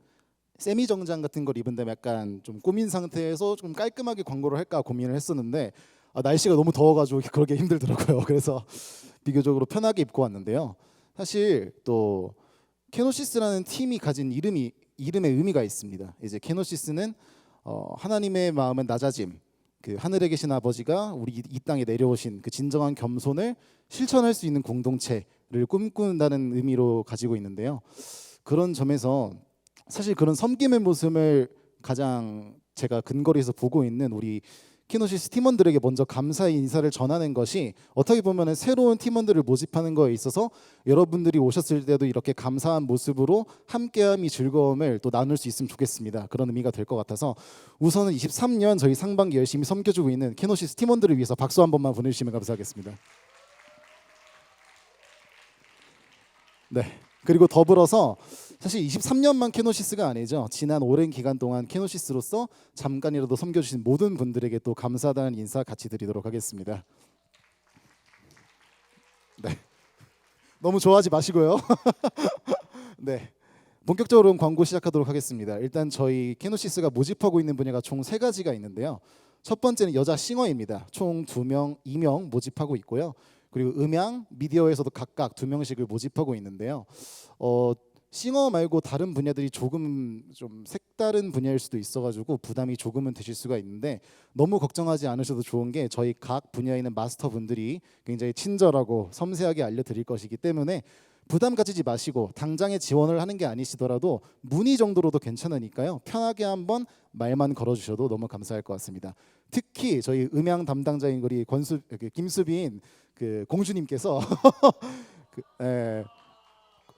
세미 정장 같은 걸 입은 다음에 약간 좀 꾸민 상태에서 좀 깔끔하게 광고를 할까 고민을 했었는데 날씨가 너무 더워가지고 그러기 힘들더라고요. 그래서 비교적으로 편하게 입고 왔는데요. 사실 또 케노시스라는 팀이 가진 이름의 의미가 있습니다. 이제 케노시스는 하나님의 마음은 낮아짐, 그 하늘에 계신 아버지가 우리 이 땅에 내려오신 그 진정한 겸손을 실천할 수 있는 공동체를 꿈꾼다는 의미로 가지고 있는데요. 그런 점에서 사실 그런 섬김의 모습을 가장 제가 근거리에서 보고 있는 우리 케노시스 팀원들에게 먼저 감사의 인사를 전하는 것이 어떻게 보면 새로운 팀원들을 모집하는 거에 있어서 여러분들이 오셨을 때도 이렇게 감사한 모습으로 함께함이 즐거움을 또 나눌 수 있으면 좋겠습니다. 그런 의미가 될 것 같아서 우선은 23년 저희 상반기 열심히 섬겨주고 있는 케노시스 팀원들을 위해서 박수 한 번만 보내주시면 감사하겠습니다. 네. 그리고 더불어서 사실 23년만 케노시스가 아니죠. 지난 오랜 기간 동안 케노시스로서 잠깐이라도 섬겨주신 모든 분들에게 또 감사하다는 인사 같이 드리도록 하겠습니다. 네, 너무 좋아하지 마시고요. 네, 본격적으로 광고 시작하도록 하겠습니다. 일단 저희 케노시스가 모집하고 있는 분야가 총 3가지가 있는데요. 첫 번째는 여자 싱어입니다. 총 2명 모집하고 있고요. 그리고 음향, 미디어에서도 각각 2명씩을 모집하고 있는데요. 싱어 말고 다른 분야들이 조금 좀 색다른 분야일 수도 있어가지고 부담이 조금은 되실 수가 있는데 너무 걱정하지 않으셔도 좋은 게 저희 각 분야에 있는 마스터분들이 굉장히 친절하고 섬세하게 알려드릴 것이기 때문에 부담 가지지 마시고 당장에 지원을 하는 게 아니시더라도 문의 정도로도 괜찮으니까요. 편하게 한번 말만 걸어주셔도 너무 감사할 것 같습니다. 특히 저희 음향 담당자인 우리 김수빈 공주님께서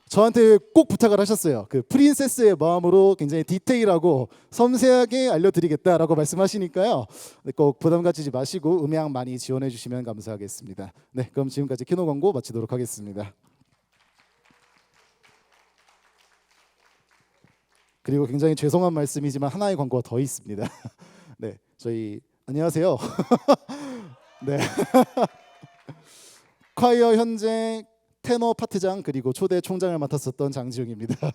저한테 꼭 부탁을 하셨어요. 그 프린세스의 마음으로 굉장히 디테일하고 섬세하게 알려드리겠다라고 말씀하시니까요. 꼭 부담 가지지 마시고 음향 많이 지원해 주시면 감사하겠습니다. 네, 그럼 지금까지 키노 광고 마치도록 하겠습니다. 그리고 굉장히 죄송한 말씀이지만 하나의 광고가 더 있습니다. 네, 저희 안녕하세요. 네, 콰이어 현재 테너 파트장 그리고 초대 총장을 맡았었던 장지웅입니다.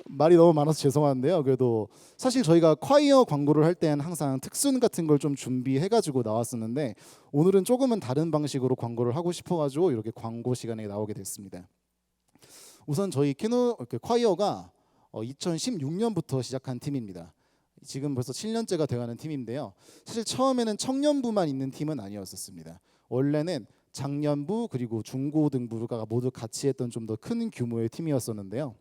말이 너무 많아서 죄송한데요. 그래도 사실 저희가 콰이어 광고를 할 때는 항상 특순 같은 걸 좀 준비해가지고 나왔었는데 오늘은 조금은 다른 방식으로 광고를 하고 싶어가지고 이렇게 광고 시간에 나오게 됐습니다. 우선 저희 콰이어가 2016년부터 시작한 팀입니다. 지금 벌써 7년째가 돼가는 팀인데요. 사실 처음에는 청년부만 있는 팀은 아니었었습니다. 원래는 장년부 그리고 중고등부가 모두 같이 했던 좀 더 큰 규모의 팀이었었는데요.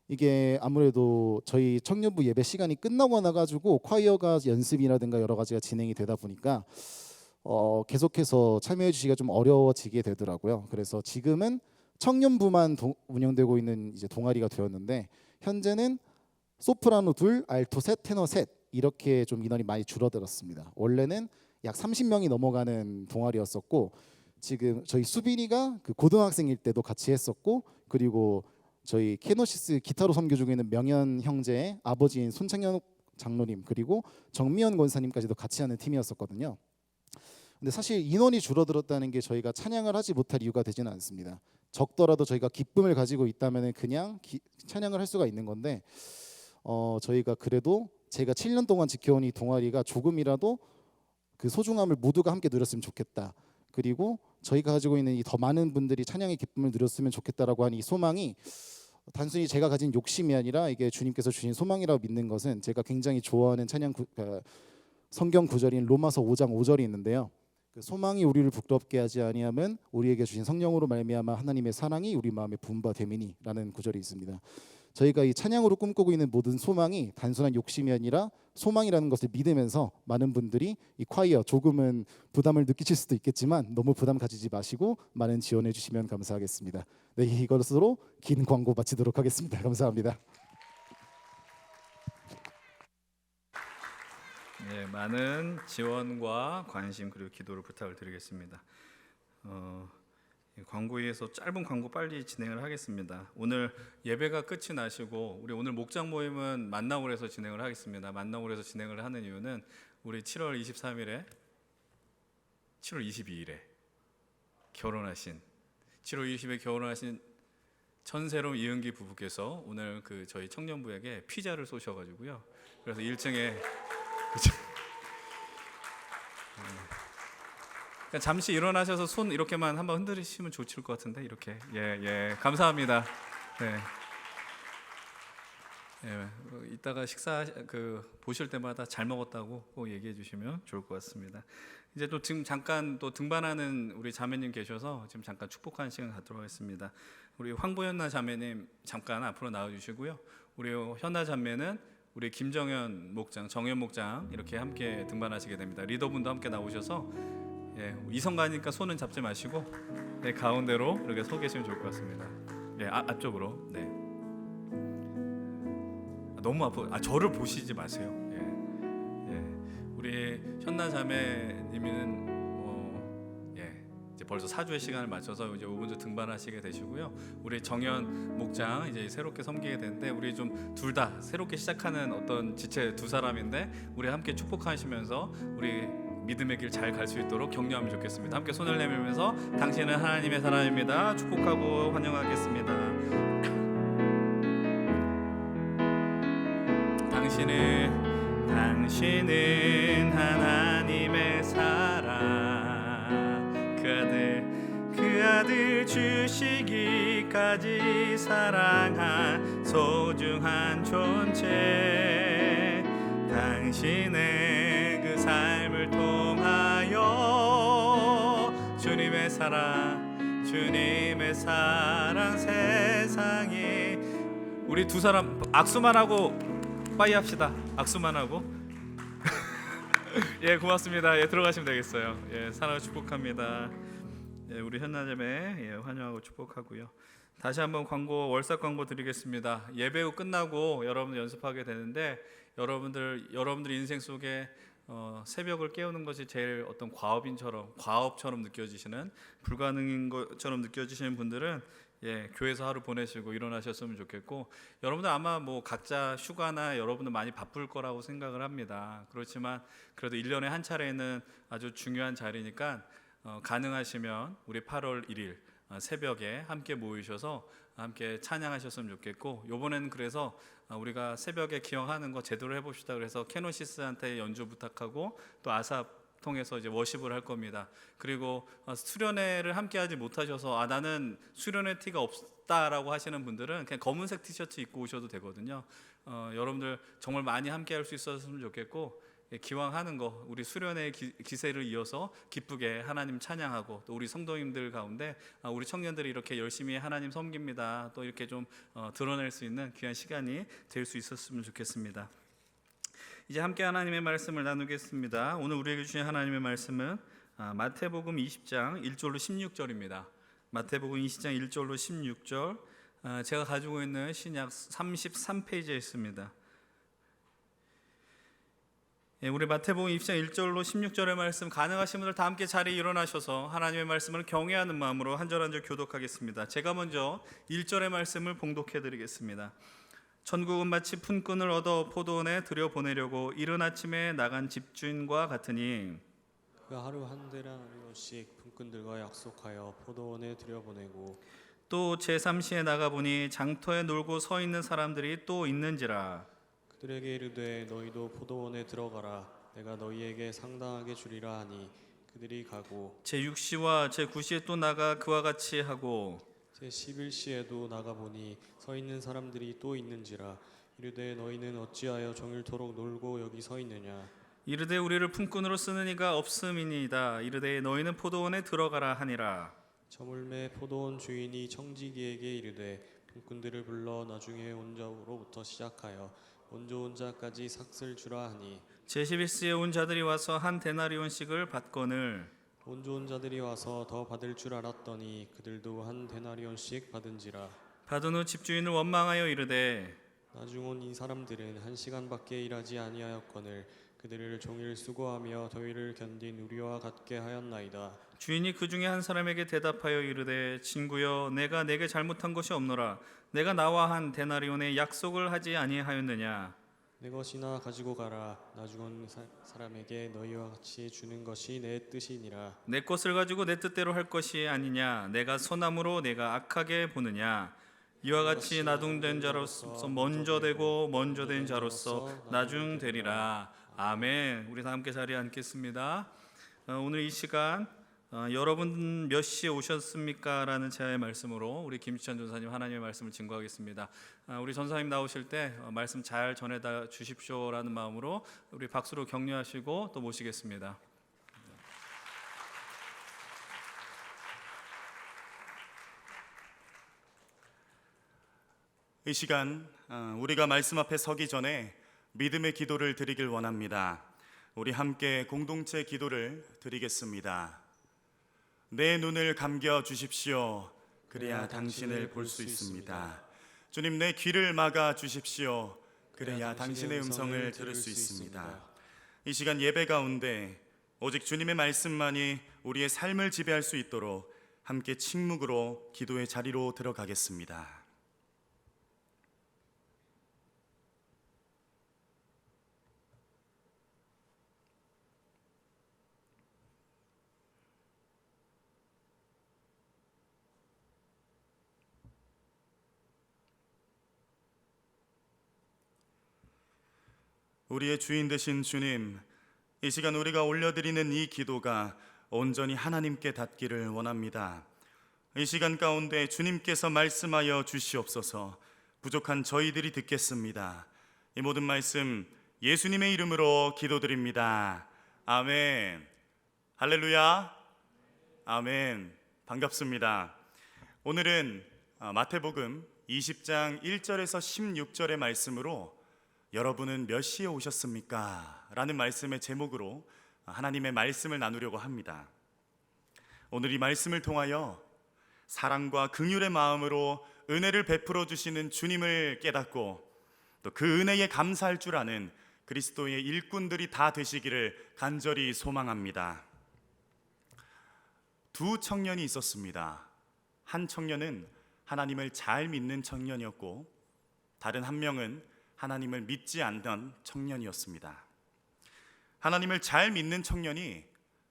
이게 아무래도 저희 청년부 예배 시간이 끝나고 나가지고 콰이어가 연습이라든가 여러 가지가 진행이 되다 보니까 계속해서 참여해 주시기가 좀 어려워지게 되더라고요. 그래서 지금은 청년부만 운영되고 있는 이제 동아리가 되었는데 현재는 소프라노 2, 알토 셋, 테너 셋 이렇게 좀 인원이 많이 줄어들었습니다. 원래는 약 30명이 넘어가는 동아리였었고 지금 저희 수빈이가 그 고등학생일 때도 같이 했었고 그리고 저희 케노시스 기타로 섬겨 주고 있는 명현 형제의 아버지인 손창현 장로님 그리고 정미연 권사님까지도 같이 하는 팀이었었거든요. 근데 사실 인원이 줄어들었다는 게 저희가 찬양을 하지 못할 이유가 되지는 않습니다. 적더라도 저희가 기쁨을 가지고 있다면 그냥 찬양을 할 수가 있는 건데 저희가 그래도 제가 7년 동안 지켜온 이 동아리가 조금이라도 그 소중함을 모두가 함께 누렸으면 좋겠다. 그리고 저희가 가지고 있는 이 더 많은 분들이 찬양의 기쁨을 누렸으면 좋겠다라고 하는 이 소망이 단순히 제가 가진 욕심이 아니라 이게 주님께서 주신 소망이라고 믿는 것은 제가 굉장히 좋아하는 성경 구절인 로마서 5장 5절이 있는데요. 그 소망이 우리를 부끄럽게 하지 아니하면 우리에게 주신 성령으로 말미암아 하나님의 사랑이 우리 마음에 부음바 됨이니라는 구절이 있습니다. 저희가 이 찬양으로 꿈꾸고 있는 모든 소망이 단순한 욕심이 아니라 소망이라는 것을 믿으면서 많은 분들이 이 콰이어 조금은 부담을 느끼실 수도 있겠지만 너무 부담 가지지 마시고 많은 지원해 주시면 감사하겠습니다. 네, 이것으로 긴 광고 마치도록 하겠습니다. 감사합니다. 네, 많은 지원과 관심 그리고 기도를 부탁을 드리겠습니다. 광고에서 짧은 광고 빨리 진행을 하겠습니다. 오늘 예배가 끝이 나시고 우리 오늘 목장 모임은 만나골에서 진행을 하겠습니다. 만나골에서 진행을 하는 이유는 우리 7월 23일에 7월 22일에 결혼하신 7월 20일에 결혼하신 천세롬 이은기 부부께서 오늘 그 저희 청년부에게 피자를 쏘셔가지고요. 그래서 1층에 그러니까 잠시 일어나셔서 손 이렇게만 한번 흔들으시면 좋을 것 같은데 이렇게 예 감사합니다. 네. 예, 이따가 식사 보실 때마다 잘 먹었다고 꼭 얘기해 주시면 좋을 것 같습니다. 이제 또 지금 잠깐 또 등반하는 우리 자매님 계셔서 지금 잠깐 축복하는 시간 갖도록 하겠습니다. 우리 황보현나 자매님 잠깐 앞으로 나와 주시고요. 우리 현나 자매는 우리 김정현 목장, 정현 목장 이렇게 함께 등반하시게 됩니다. 리더분도 함께 나오셔서 이성가니까 손은 잡지 마시고 가운데로 이렇게 서 계시면 좋을 것 같습니다. 앞쪽으로. 네. 너무 아파. 저를 보시지 마세요. 우리 현나 자매님은 이제 벌써 4주의 시간을 맞춰서 이제 5분주 등반하시게 되시고요. 우리 정현 목장 이제 새롭게 섬기게 되는데 우리 좀 둘 다 새롭게 시작하는 어떤 지체 두 사람인데 우리 함께 축복하시면서 우리 믿음의 길 잘 갈 수 있도록 격려하면 좋겠습니다. 함께 손을 내밀면서 당신은 하나님의 사람입니다. 축복하고 환영하겠습니다. 당신은 하나님의 사랑 그 아들 주시기까지 사랑한 소중한 존재 당신의 그 삶을 통하여 주님의 사랑 세상이 우리 두 사람 악수만 하고 빠이 합시다. 악수만 하고 고맙습니다. 들어가시면 되겠어요. 사랑을 축복합니다. 우리 현나자매 환영하고 축복하고요. 다시 한번 월삭 광고 드리겠습니다. 예배 후 끝나고 여러분들 연습하게 되는데 여러분들 인생 속에 새벽을 깨우는 것이 제일 어떤 과업처럼 느껴지시는 불가능인 것처럼 느껴지시는 분들은 교회에서 하루 보내시고 일어나셨으면 좋겠고 여러분들 아마 각자 휴가나 여러분들 많이 바쁠 거라고 생각을 합니다. 그렇지만 그래도 1년에 한 차례는 아주 중요한 자리니까 가능하시면 우리 8월 1일 새벽에 함께 모이셔서 함께 찬양하셨으면 좋겠고, 요번에는 그래서 우리가 새벽에 기억하는 거 제대로 해봅시다. 그래서 케노시스한테 연주 부탁하고 또 아삽 통해서 이제 워십을 할 겁니다. 그리고 수련회를 함께 하지 못하셔서 나는 수련회 티가 없다라고 하시는 분들은 그냥 검은색 티셔츠 입고 오셔도 되거든요. 여러분들 정말 많이 함께 할 수 있었으면 좋겠고, 기왕 하는 거 우리 수련회의 기세를 이어서 기쁘게 하나님 찬양하고, 또 우리 성도님들 가운데 우리 청년들이 이렇게 열심히 하나님 섬깁니다, 또 이렇게 좀 드러낼 수 있는 귀한 시간이 될 수 있었으면 좋겠습니다. 이제 함께 하나님의 말씀을 나누겠습니다. 오늘 우리에게 주신 하나님의 말씀은 마태복음 20장 1절로 16절입니다. 마태복음 20장 1절로 16절, 제가 가지고 있는 신약 33페이지에 있습니다. 우리 마태복음 20장 1절로 16절의 말씀, 가능하신 분들 다 함께 자리에 일어나셔서 하나님의 말씀을 경외하는 마음으로 한 절 한 절 교독하겠습니다. 제가 먼저 1절의 말씀을 봉독해 드리겠습니다. 천국은 마치 푼끈을 얻어 포도원에 들여보내려고 이른 아침에 나간 집주인과 같으니, 그 하루 한 데나리온씩 품꾼들과 약속하여 포도원에 들여보내고 또 제3시에 나가보니 장터에 놀고 서 있는 사람들이 또 있는지라. 그들에게 이르되 너희도 포도원에 들어가라. 내가 너희에게 상당하게 주리라 하니 그들이 가고 제6시와 제9시에 또 나가 그와 같이 하고 제11시에도 나가보니 서 있는 사람들이 또 있는지라. 이르되 너희는 어찌하여 종일토록 놀고 여기 서 있느냐. 이르되 우리를 품꾼으로 쓰는 이가 없음이니이다. 이르되 너희는 포도원에 들어가라 하니라. 저물매 포도원 주인이 청지기에게 이르되 품꾼들을 불러 나중에 온 자로부터 시작하여 먼저 온 자까지 삭슬 주라 하니, 제11시에 온 자들이 와서 한 데나리온씩을 받거늘 먼저 온 자들이 와서 더 받을 줄 알았더니 그들도 한 데나리온씩 받은지라. 받은 후 집주인을 원망하여 이르되 나중 온 이 사람들은 1시간밖에 일하지 아니하였거늘 그들을 종일 수고하며 더위를 견딘 우리와 같게 하였나이다. 주인이 그 중에 한 사람에게 대답하여 이르되 친구여, 내가 내게 잘못한 것이 없노라. 내가 나와 한 데나리온의 약속을 하지 아니하였느냐. 내 것이나 가지고 가라. 나중 온 사람에게 너희와 같이 주는 것이 내 뜻이니라. 내 것을 가지고 내 뜻대로 할 것이 아니냐. 내가 선함으로 내가 악하게 보느냐. 이와 같이 나중된 자로서 먼저 되고 먼저 된 자로서 나중 되리라. 아멘. 우리 다 함께 자리에 앉겠습니다. 오늘 이 시간 여러분 몇 시에 오셨습니까? 라는 제의 말씀으로 우리 김지찬 전사님 하나님의 말씀을 증거하겠습니다. 우리 전사님 나오실 때 말씀 잘 전해다 주십시오라는 마음으로 우리 박수로 격려하시고 또 모시겠습니다. 이 시간 우리가 말씀 앞에 서기 전에 믿음의 기도를 드리길 원합니다. 우리 함께 공동체 기도를 드리겠습니다. 내 눈을 감겨 주십시오. 그래야 당신을 볼 수 있습니다. 주님, 내 귀를 막아 주십시오. 그래야 당신의 음성을 들을 수 있습니다. 이 시간 예배 가운데 오직 주님의 말씀만이 우리의 삶을 지배할 수 있도록 함께 침묵으로 기도의 자리로 들어가겠습니다. 우리의 주인 되신 주님, 이 시간 우리가 올려드리는 이 기도가 온전히 하나님께 닿기를 원합니다. 이 시간 가운데 주님께서 말씀하여 주시옵소서. 부족한 저희들이 듣겠습니다. 이 모든 말씀 예수님의 이름으로 기도드립니다. 아멘. 할렐루야. 아멘. 반갑습니다. 오늘은 마태복음 20장 1절에서 16절의 말씀으로 여러분은 몇 시에 오셨습니까? 라는 말씀의 제목으로 하나님의 말씀을 나누려고 합니다. 오늘 이 말씀을 통하여 사랑과 긍휼의 마음으로 은혜를 베풀어 주시는 주님을 깨닫고 또 그 은혜에 감사할 줄 아는 그리스도의 일꾼들이 다 되시기를 간절히 소망합니다. 두 청년이 있었습니다. 한 청년은 하나님을 잘 믿는 청년이었고 다른 한 명은 하나님을 믿지 않던 청년이었습니다. 하나님을 잘 믿는 청년이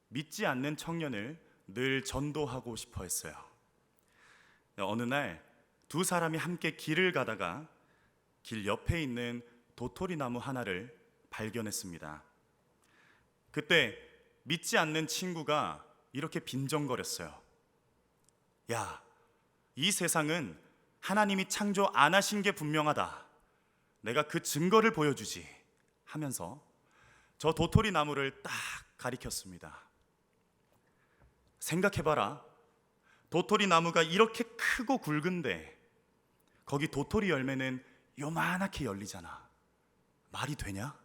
믿지 않는 청년을 늘 전도하고 싶어 했어요. 어느 날 두 사람이 함께 길을 가다가 길 옆에 있는 도토리 나무 하나를 발견했습니다. 그때 믿지 않는 친구가 이렇게 빈정거렸어요. 야, 이 세상은 하나님이 창조 안 하신 게 분명하다. 내가 그 증거를 보여주지 하면서 저 도토리 나무를 딱 가리켰습니다. 생각해봐라. 도토리 나무가 이렇게 크고 굵은데 거기 도토리 열매는 요만하게 열리잖아. 말이 되냐?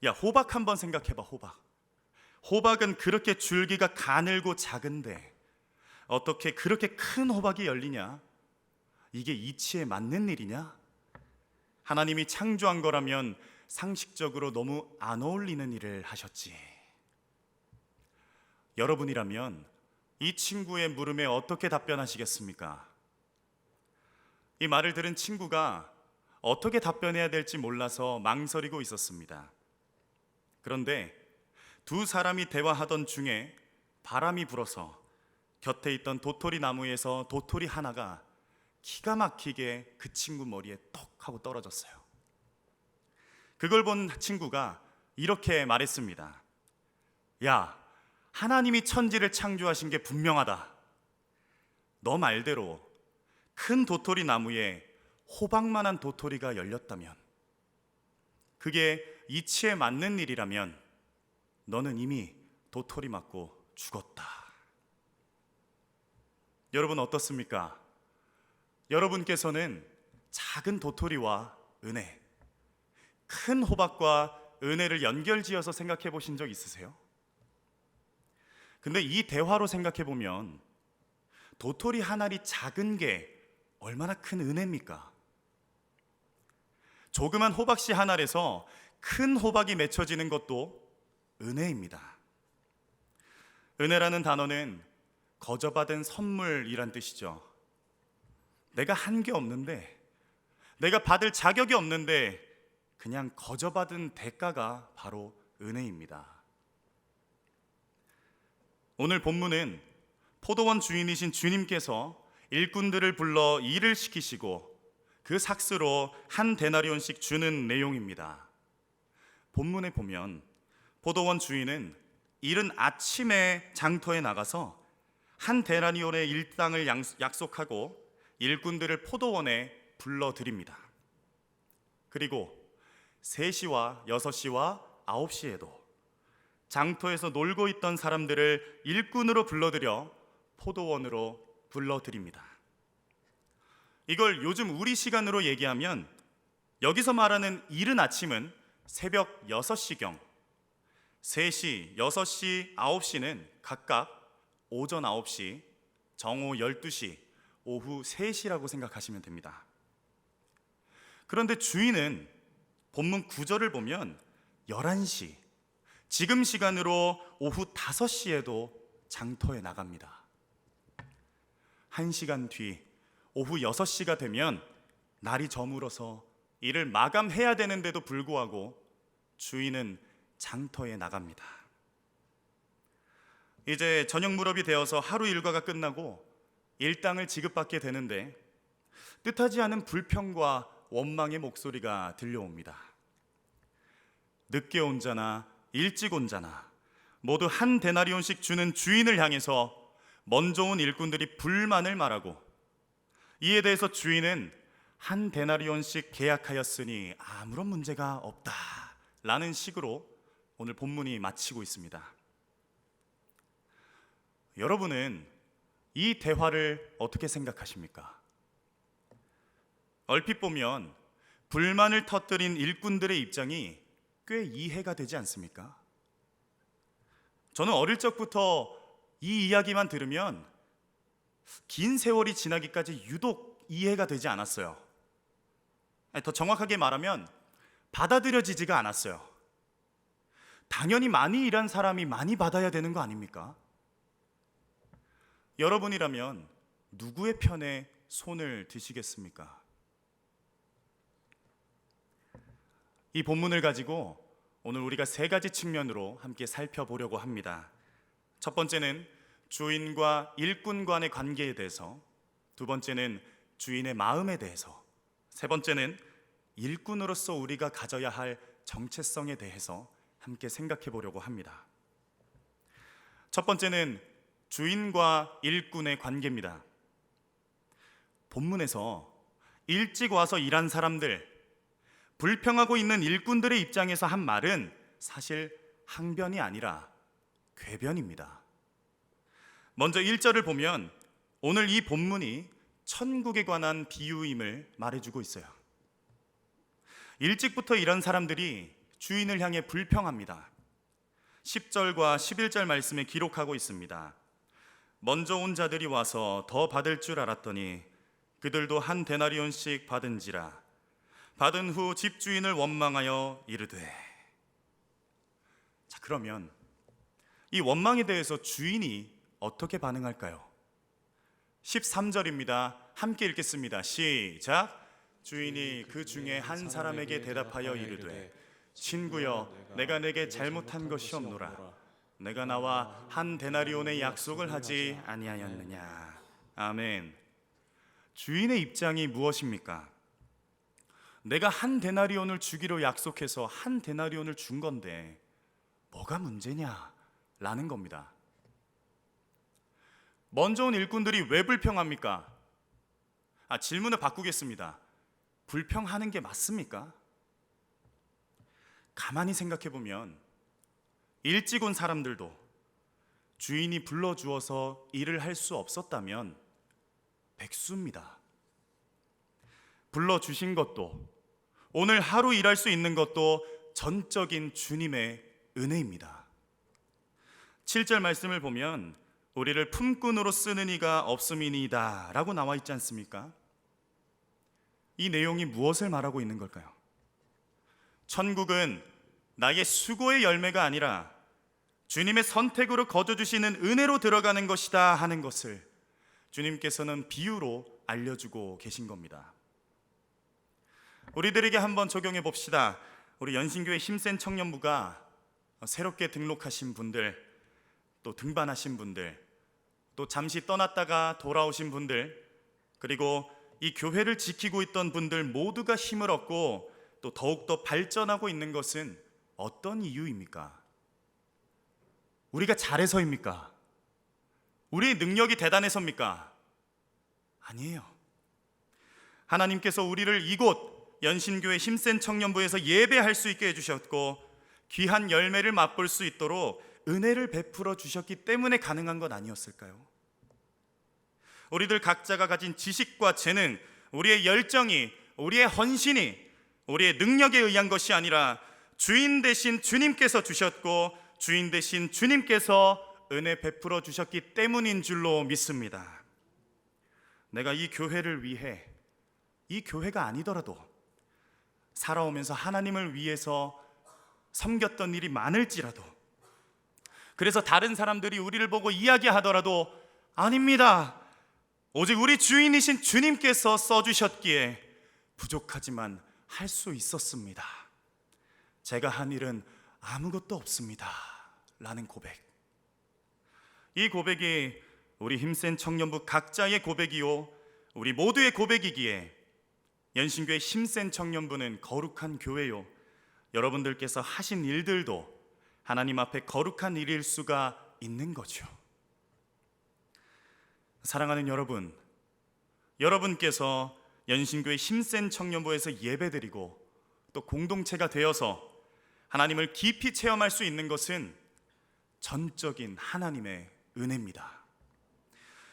야, 호박 한번 생각해봐. 호박은 그렇게 줄기가 가늘고 작은데 어떻게 그렇게 큰 호박이 열리냐? 이게 이치에 맞는 일이냐? 하나님이 창조한 거라면 상식적으로 너무 안 어울리는 일을 하셨지. 여러분이라면 이 친구의 물음에 어떻게 답변하시겠습니까? 이 말을 들은 친구가 어떻게 답변해야 될지 몰라서 망설이고 있었습니다. 그런데 두 사람이 대화하던 중에 바람이 불어서 곁에 있던 도토리 나무에서 도토리 하나가 기가 막히게 그 친구 머리에 톡 하고 떨어졌어요. 그걸 본 친구가 이렇게 말했습니다. 야, 하나님이 천지를 창조하신 게 분명하다. 너 말대로 큰 도토리 나무에 호박만한 도토리가 열렸다면, 그게 이치에 맞는 일이라면 너는 이미 도토리 맞고 죽었다. 여러분 어떻습니까? 여러분께서는 작은 도토리와 은혜, 큰 호박과 은혜를 연결지어서 생각해 보신 적 있으세요? 근데 이 대화로 생각해 보면 도토리 한 알이 작은 게 얼마나 큰 은혜입니까? 조그만 호박씨 한 알에서 큰 호박이 맺혀지는 것도 은혜입니다. 은혜라는 단어는 거저받은 선물이란 뜻이죠. 내가 한 게 없는데, 내가 받을 자격이 없는데 그냥 거저받은 대가가 바로 은혜입니다. 오늘 본문은 포도원 주인이신 주님께서 일꾼들을 불러 일을 시키시고 그 삭스로 한 데나리온씩 주는 내용입니다. 본문에 보면 포도원 주인은 이른 아침에 장터에 나가서 한 데나리온의 일당을 약속하고 일꾼들을 포도원에 불러들입니다. 그리고 3시와 6시와 9시에도 장터에서 놀고 있던 사람들을 일꾼으로 불러들여 포도원으로 불러들입니다. 이걸 요즘 우리 시간으로 얘기하면 여기서 말하는 이른 아침은 새벽 6시경, 3시, 6시, 9시는 각각 오전 9시, 정오 12시, 오후 3시라고 생각하시면 됩니다. 그런데 주인은 본문 9절을 보면 11시, 지금 시간으로 오후 5시에도 장터에 나갑니다. 1시간 뒤 오후 6시가 되면 날이 저물어서 일을 마감해야 되는데도 불구하고 주인은 장터에 나갑니다. 이제 저녁 무렵이 되어서 하루 일과가 끝나고 일당을 지급받게 되는데 뜻하지 않은 불평과 원망의 목소리가 들려옵니다. 늦게 온 자나 일찍 온 자나 모두 한 데나리온씩 주는 주인을 향해서 먼저 온 일꾼들이 불만을 말하고, 이에 대해서 주인은 한 데나리온씩 계약하였으니 아무런 문제가 없다 라는 식으로 오늘 본문이 마치고 있습니다. 여러분은 이 대화를 어떻게 생각하십니까? 얼핏 보면 불만을 터뜨린 일꾼들의 입장이 꽤 이해가 되지 않습니까? 저는 어릴 적부터 이 이야기만 들으면 긴 세월이 지나기까지 유독 이해가 되지 않았어요. 더 정확하게 말하면 받아들여지지가 않았어요. 당연히 많이 일한 사람이 많이 받아야 되는 거 아닙니까? 여러분이라면 누구의 편에 손을 드시겠습니까? 이 본문을 가지고 오늘 우리가 3가지 측면으로 함께 살펴보려고 합니다. 첫 번째는 주인과 일꾼 간의 관계에 대해서, 두 번째는 주인의 마음에 대해서, 세 번째는 일꾼으로서 우리가 가져야 할 정체성에 대해서 함께 생각해 보려고 합니다. 첫 번째는 주인과 일꾼의 관계입니다. 본문에서 일찍 와서 일한 사람들, 불평하고 있는 일꾼들의 입장에서 한 말은 사실 항변이 아니라 궤변입니다. 먼저 1절을 보면 오늘 이 본문이 천국에 관한 비유임을 말해주고 있어요. 일찍부터 일한 사람들이 주인을 향해 불평합니다. 10절과 11절 말씀에 기록하고 있습니다. 먼저 온 자들이 와서 더 받을 줄 알았더니 그들도 한 데나리온씩 받은지라. 받은 후 집주인을 원망하여 이르되. 자, 그러면 이 원망에 대해서 주인이 어떻게 반응할까요? 13절입니다. 함께 읽겠습니다. 시작. 주인이 그 중에 한 사람에게 대답하여 이르되 친구여, 내가 내게 잘못한 것이 없노라. 내가 나와 한 데나리온의 약속을 하지 아니하였느냐. 아멘. 주인의 입장이 무엇입니까? 내가 한 데나리온을 주기로 약속해서 한 데나리온을 준 건데 뭐가 문제냐? 라는 겁니다. 먼저 온 일꾼들이 왜 불평합니까? 질문을 바꾸겠습니다. 불평하는 게 맞습니까? 가만히 생각해 보면 일찍 온 사람들도 주인이 불러주어서 일을 할 수 없었다면 백수입니다. 불러주신 것도, 오늘 하루 일할 수 있는 것도 전적인 주님의 은혜입니다. 7절 말씀을 보면 우리를 품꾼으로 쓰는 이가 없음이니이다 라고 나와 있지 않습니까? 이 내용이 무엇을 말하고 있는 걸까요? 천국은 나의 수고의 열매가 아니라 주님의 선택으로 거둬주시는 은혜로 들어가는 것이다 하는 것을 주님께서는 비유로 알려주고 계신 겁니다. 우리들에게 한번 적용해 봅시다. 우리 연신교회 힘센 청년부가 새롭게 등록하신 분들, 또 등반하신 분들, 또 잠시 떠났다가 돌아오신 분들, 그리고 이 교회를 지키고 있던 분들 모두가 힘을 얻고 또 더욱더 발전하고 있는 것은 어떤 이유입니까? 우리가 잘해서입니까? 우리의 능력이 대단해서입니까? 아니에요. 하나님께서 우리를 이곳 연신교회 힘센 청년부에서 예배할 수 있게 해주셨고 귀한 열매를 맛볼 수 있도록 은혜를 베풀어 주셨기 때문에 가능한 것 아니었을까요? 우리들 각자가 가진 지식과 재능, 우리의 열정이, 우리의 헌신이, 우리의 능력에 의한 것이 아니라 주인 대신 주님께서 주셨고 주인 대신 주님께서 은혜 베풀어 주셨기 때문인 줄로 믿습니다. 내가 이 교회를 위해, 이 교회가 아니더라도 살아오면서 하나님을 위해서 섬겼던 일이 많을지라도, 그래서 다른 사람들이 우리를 보고 이야기하더라도 아닙니다, 오직 우리 주인이신 주님께서 써주셨기에 부족하지만 할 수 있었습니다. 제가 한 일은 아무것도 없습니다 라는 고백. 이 고백이 우리 힘센 청년부 각자의 고백이요 우리 모두의 고백이기에 연신교회 힘센 청년부는 거룩한 교회요, 여러분들께서 하신 일들도 하나님 앞에 거룩한 일일 수가 있는 거죠. 사랑하는 여러분, 여러분께서 연신교회 힘센 청년부에서 예배드리고 또 공동체가 되어서 하나님을 깊이 체험할 수 있는 것은 전적인 하나님의 은혜입니다.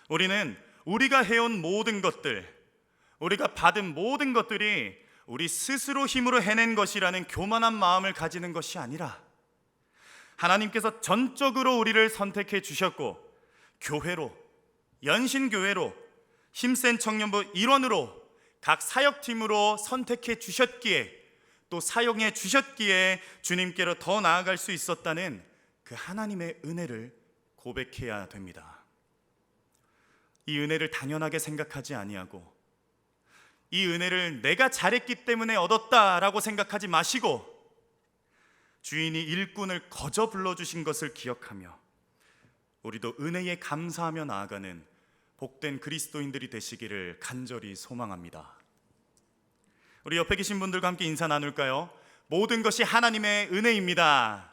우리는 우리가 해온 모든 것들, 우리가 받은 모든 것들이 우리 스스로 힘으로 해낸 것이라는 교만한 마음을 가지는 것이 아니라 하나님께서 전적으로 우리를 선택해 주셨고 교회로, 연신교회로, 힘센 청년부 일원으로 각 사역팀으로 선택해 주셨기에 또 사용해 주셨기에 주님께로 더 나아갈 수 있었다는 그 하나님의 은혜를 고백해야 됩니다. 이 은혜를 당연하게 생각하지 아니하고 이 은혜를 내가 잘했기 때문에 얻었다라고 생각하지 마시고 주인이 일꾼을 거저 불러주신 것을 기억하며 우리도 은혜에 감사하며 나아가는 복된 그리스도인들이 되시기를 간절히 소망합니다. 우리 옆에 계신 분들과 함께 인사 나눌까요? 모든 것이 하나님의 은혜입니다.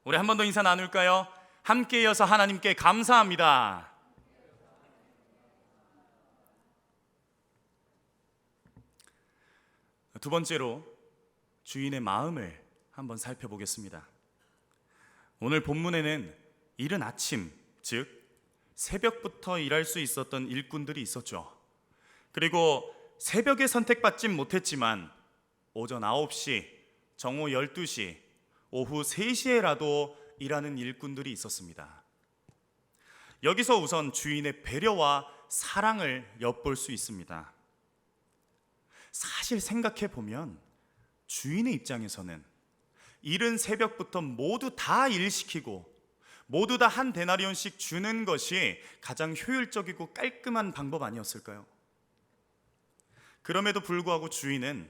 우리 한 번 더 인사 나눌까요? 함께 이어서 하나님께 감사합니다. 두 번째로 주인의 마음을 한번 살펴보겠습니다. 오늘 본문에는 이른 아침, 즉 새벽부터 일할 수 있었던 일꾼들이 있었죠. 그리고 새벽에 선택받진 못했지만 오전 9시, 정오 12시, 오후 3시에라도 일하는 일꾼들이 있었습니다. 여기서 우선 주인의 배려와 사랑을 엿볼 수 있습니다. 사실 생각해 보면 주인의 입장에서는 이른 새벽부터 모두 다 일시키고 모두 다 한 데나리온씩 주는 것이 가장 효율적이고 깔끔한 방법 아니었을까요? 그럼에도 불구하고 주인은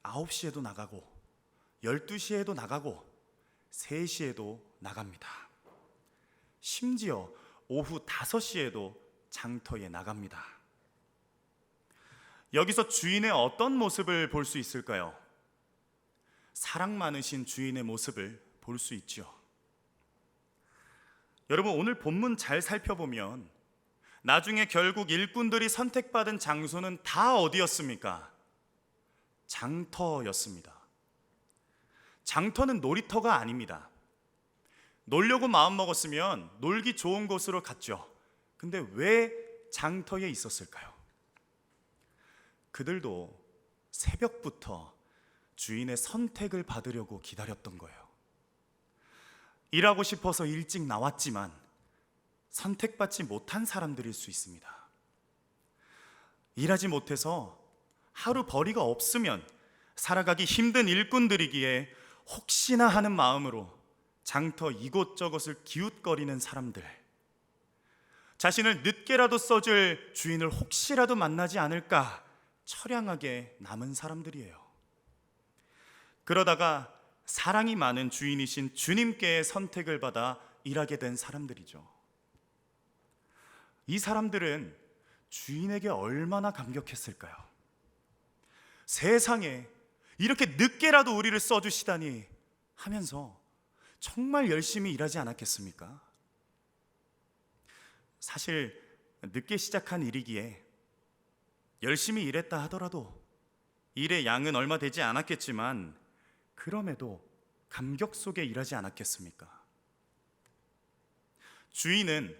9시에도 나가고 12시에도 나가고 3시에도 나갑니다. 심지어 오후 5시에도 장터에 나갑니다. 여기서 주인의 어떤 모습을 볼 수 있을까요? 사랑 많으신 주인의 모습을 볼 수 있죠. 여러분, 오늘 본문 잘 살펴보면 나중에 결국 일꾼들이 선택받은 장소는 다 어디였습니까? 장터였습니다. 장터는 놀이터가 아닙니다. 놀려고 마음먹었으면 놀기 좋은 곳으로 갔죠. 근데 왜 장터에 있었을까요? 그들도 새벽부터 주인의 선택을 받으려고 기다렸던 거예요. 일하고 싶어서 일찍 나왔지만 선택받지 못한 사람들일 수 있습니다. 일하지 못해서 하루 벌이가 없으면 살아가기 힘든 일꾼들이기에 혹시나 하는 마음으로 장터 이곳저곳을 기웃거리는 사람들, 자신을 늦게라도 써줄 주인을 혹시라도 만나지 않을까 처량하게 남은 사람들이에요. 그러다가 사랑이 많은 주인이신 주님께의 선택을 받아 일하게 된 사람들이죠. 이 사람들은 주인에게 얼마나 감격했을까요? 세상에 이렇게 늦게라도 우리를 써주시다니 하면서 정말 열심히 일하지 않았겠습니까? 사실 늦게 시작한 일이기에 열심히 일했다 하더라도 일의 양은 얼마 되지 않았겠지만 그럼에도 감격 속에 일하지 않았겠습니까? 주인은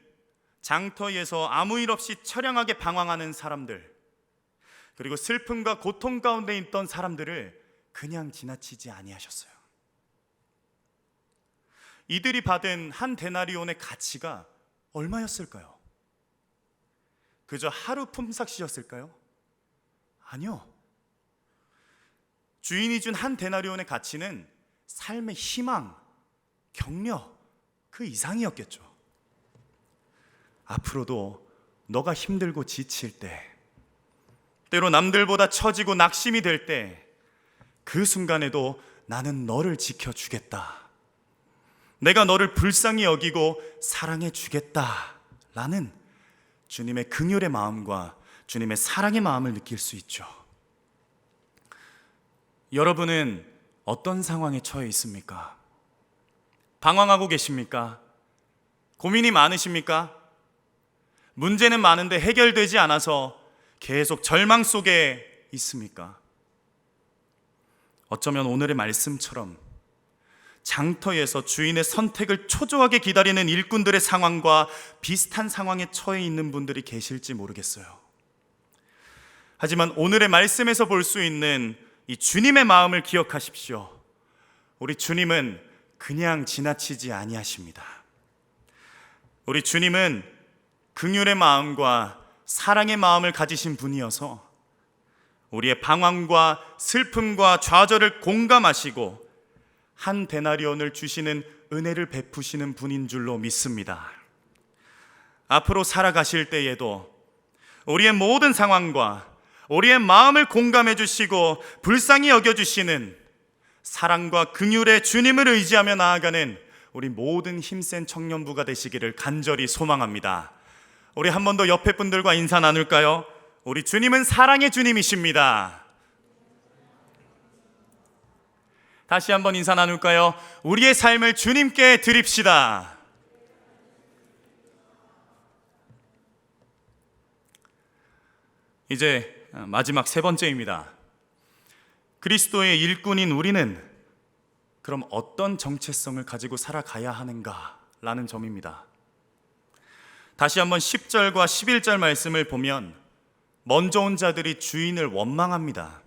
장터에서 아무 일 없이 처량하게 방황하는 사람들, 그리고 슬픔과 고통 가운데 있던 사람들을 그냥 지나치지 아니하셨어요. 이들이 받은 한 데나리온의 가치가 얼마였을까요? 그저 하루 품삯이었을까요? 아니요. 주인이 준 한 데나리온의 가치는 삶의 희망, 격려, 그 이상이었겠죠. 앞으로도 너가 힘들고 지칠 때, 때로 남들보다 처지고 낙심이 될 때, 그 순간에도 나는 너를 지켜주겠다, 내가 너를 불쌍히 여기고 사랑해 주겠다 라는 주님의 긍휼의 마음과 주님의 사랑의 마음을 느낄 수 있죠. 여러분은 어떤 상황에 처해 있습니까? 방황하고 계십니까? 고민이 많으십니까? 문제는 많은데 해결되지 않아서 계속 절망 속에 있습니까? 어쩌면 오늘의 말씀처럼 장터에서 주인의 선택을 초조하게 기다리는 일꾼들의 상황과 비슷한 상황에 처해 있는 분들이 계실지 모르겠어요. 하지만 오늘의 말씀에서 볼 수 있는 이 주님의 마음을 기억하십시오. 우리 주님은 그냥 지나치지 아니하십니다. 우리 주님은 긍휼의 마음과 사랑의 마음을 가지신 분이어서 우리의 방황과 슬픔과 좌절을 공감하시고 한 데나리온을 주시는 은혜를 베푸시는 분인 줄로 믿습니다. 앞으로 살아가실 때에도 우리의 모든 상황과 우리의 마음을 공감해 주시고 불쌍히 여겨주시는 사랑과 긍휼의 주님을 의지하며 나아가는 우리 모든 힘센 청년부가 되시기를 간절히 소망합니다. 우리 한 번 더 옆에 분들과 인사 나눌까요? 우리 주님은 사랑의 주님이십니다. 다시 한번 인사 나눌까요? 우리의 삶을 주님께 드립시다. 이제 마지막 세 번째입니다. 그리스도의 일꾼인 우리는 그럼 어떤 정체성을 가지고 살아가야 하는가라는 점입니다. 다시 한번 10절과 11절 말씀을 보면 먼저 온 자들이 주인을 원망합니다.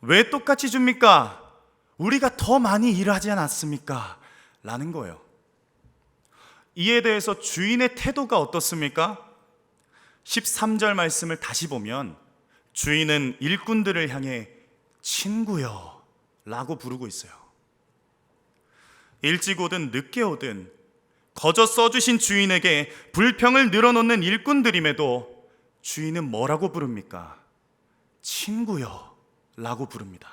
왜 똑같이 줍니까? 우리가 더 많이 일하지 않았습니까? 라는 거예요. 이에 대해서 주인의 태도가 어떻습니까? 13절 말씀을 다시 보면 주인은 일꾼들을 향해 친구여 라고 부르고 있어요. 일찍 오든 늦게 오든 거저 써주신 주인에게 불평을 늘어놓는 일꾼들임에도 주인은 뭐라고 부릅니까? 친구여 라고 부릅니다.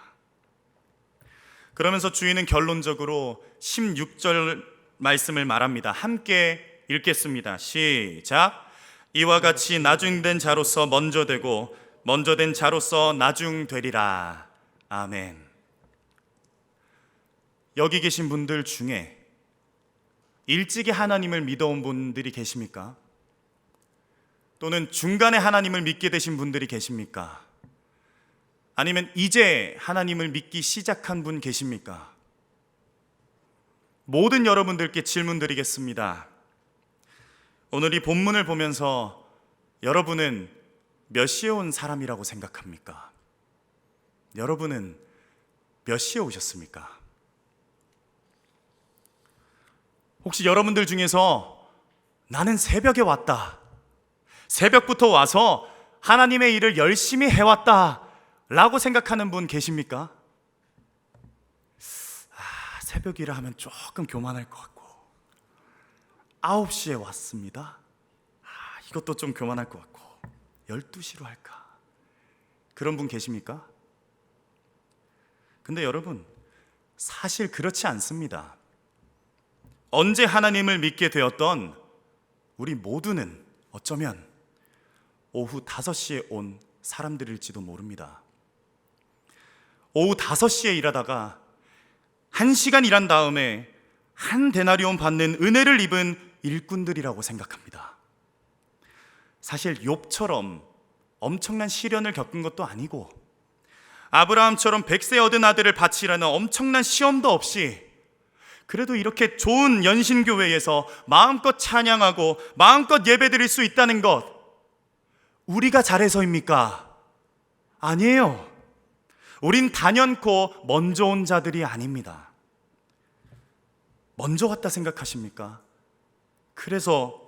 그러면서 주인은 결론적으로 16절 말씀을 말합니다. 함께 읽겠습니다. 시작. 이와 같이 나중된 자로서 먼저 되고 먼저 된 자로서 나중되리라. 아멘. 여기 계신 분들 중에 일찍이 하나님을 믿어온 분들이 계십니까? 또는 중간에 하나님을 믿게 되신 분들이 계십니까? 아니면 이제 하나님을 믿기 시작한 분 계십니까? 모든 여러분들께 질문 드리겠습니다. 오늘 이 본문을 보면서 여러분은 몇 시에 온 사람이라고 생각합니까? 여러분은 몇 시에 오셨습니까? 혹시 여러분들 중에서 나는 새벽에 왔다, 새벽부터 와서 하나님의 일을 열심히 해왔다 라고 생각하는 분 계십니까? 새벽이라 하면 조금 교만할 것 같고 9시에 왔습니다. 이것도 좀 교만할 것 같고 12시로 할까? 그런 분 계십니까? 근데 여러분, 사실 그렇지 않습니다. 언제 하나님을 믿게 되었던 우리 모두는 어쩌면 오후 5시에 온 사람들일지도 모릅니다. 오후 5시에 일하다가 1시간 일한 다음에 한 데나리온 받는 은혜를 입은 일꾼들이라고 생각합니다. 사실 욥처럼 엄청난 시련을 겪은 것도 아니고 아브라함처럼 100세 얻은 아들을 바치라는 엄청난 시험도 없이 그래도 이렇게 좋은 연신교회에서 마음껏 찬양하고 마음껏 예배드릴 수 있다는 것, 우리가 잘해서입니까? 아니에요. 우린 단연코 먼저 온 자들이 아닙니다. 먼저 왔다 생각하십니까? 그래서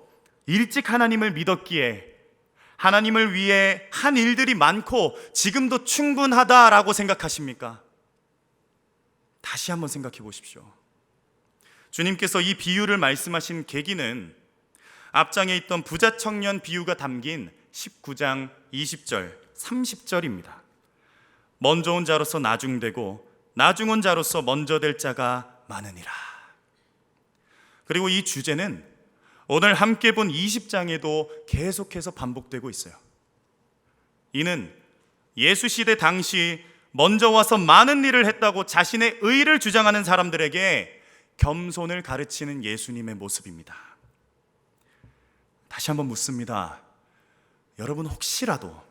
일찍 하나님을 믿었기에 하나님을 위해 한 일들이 많고 지금도 충분하다라고 생각하십니까? 다시 한번 생각해 보십시오. 주님께서 이 비유를 말씀하신 계기는 앞장에 있던 부자 청년 비유가 담긴 19장 20절, 30절입니다. 먼저 온 자로서 나중되고 나중 온 자로서 먼저 될 자가 많으니라. 그리고 이 주제는 오늘 함께 본 20장에도 계속해서 반복되고 있어요. 이는 예수 시대 당시 먼저 와서 많은 일을 했다고 자신의 의를 주장하는 사람들에게 겸손을 가르치는 예수님의 모습입니다. 다시 한번 묻습니다. 여러분, 혹시라도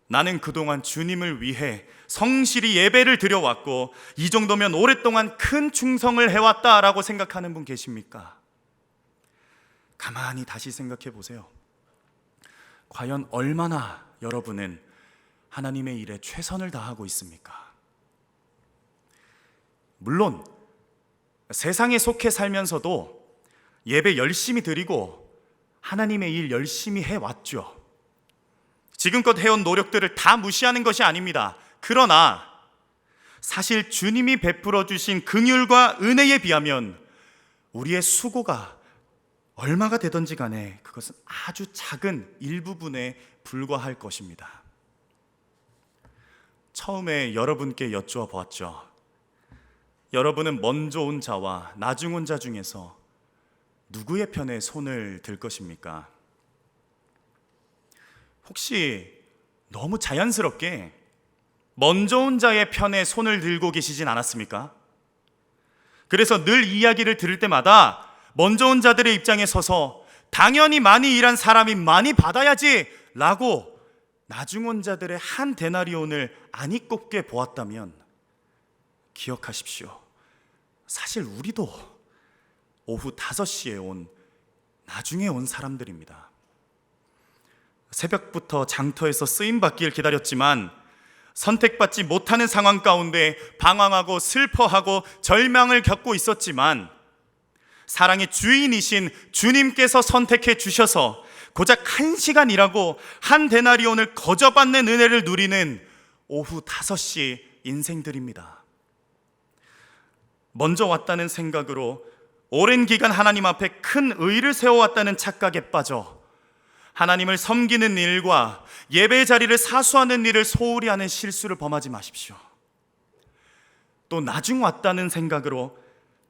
나는 그동안 주님을 위해 성실히 예배를 드려왔고 이 정도면 오랫동안 큰 충성을 해왔다라고 생각하는 분 계십니까? 가만히 다시 생각해 보세요. 과연 얼마나 여러분은 하나님의 일에 최선을 다하고 있습니까? 물론 세상에 속해 살면서도 예배 열심히 드리고 하나님의 일 열심히 해왔죠. 지금껏 해온 노력들을 다 무시하는 것이 아닙니다. 그러나 사실 주님이 베풀어 주신 긍휼과 은혜에 비하면 우리의 수고가 얼마가 되든지 간에 그것은 아주 작은 일부분에 불과할 것입니다. 처음에 여러분께 여쭈어 보았죠. 여러분은 먼저 온 자와 나중 온 자 중에서 누구의 편에 손을 들 것입니까? 혹시 너무 자연스럽게 먼저 온 자의 편에 손을 들고 계시진 않았습니까? 그래서 늘 이야기를 들을 때마다 먼저 온 자들의 입장에 서서 당연히 많이 일한 사람이 많이 받아야지 라고 나중 온 자들의 한 데나리온을 아니 꼽게 보았다면 기억하십시오. 사실 우리도 오후 5시에 온 나중에 온 사람들입니다. 새벽부터 장터에서 쓰임받기를 기다렸지만 선택받지 못하는 상황 가운데 방황하고 슬퍼하고 절망을 겪고 있었지만 사랑의 주인이신 주님께서 선택해 주셔서 고작 1시간 일하고 한 데나리온을 거저받는 은혜를 누리는 오후 5시 인생들입니다. 먼저 왔다는 생각으로 오랜 기간 하나님 앞에 큰 의를 세워왔다는 착각에 빠져 하나님을 섬기는 일과 예배 자리를 사수하는 일을 소홀히 하는 실수를 범하지 마십시오. 또 나중 왔다는 생각으로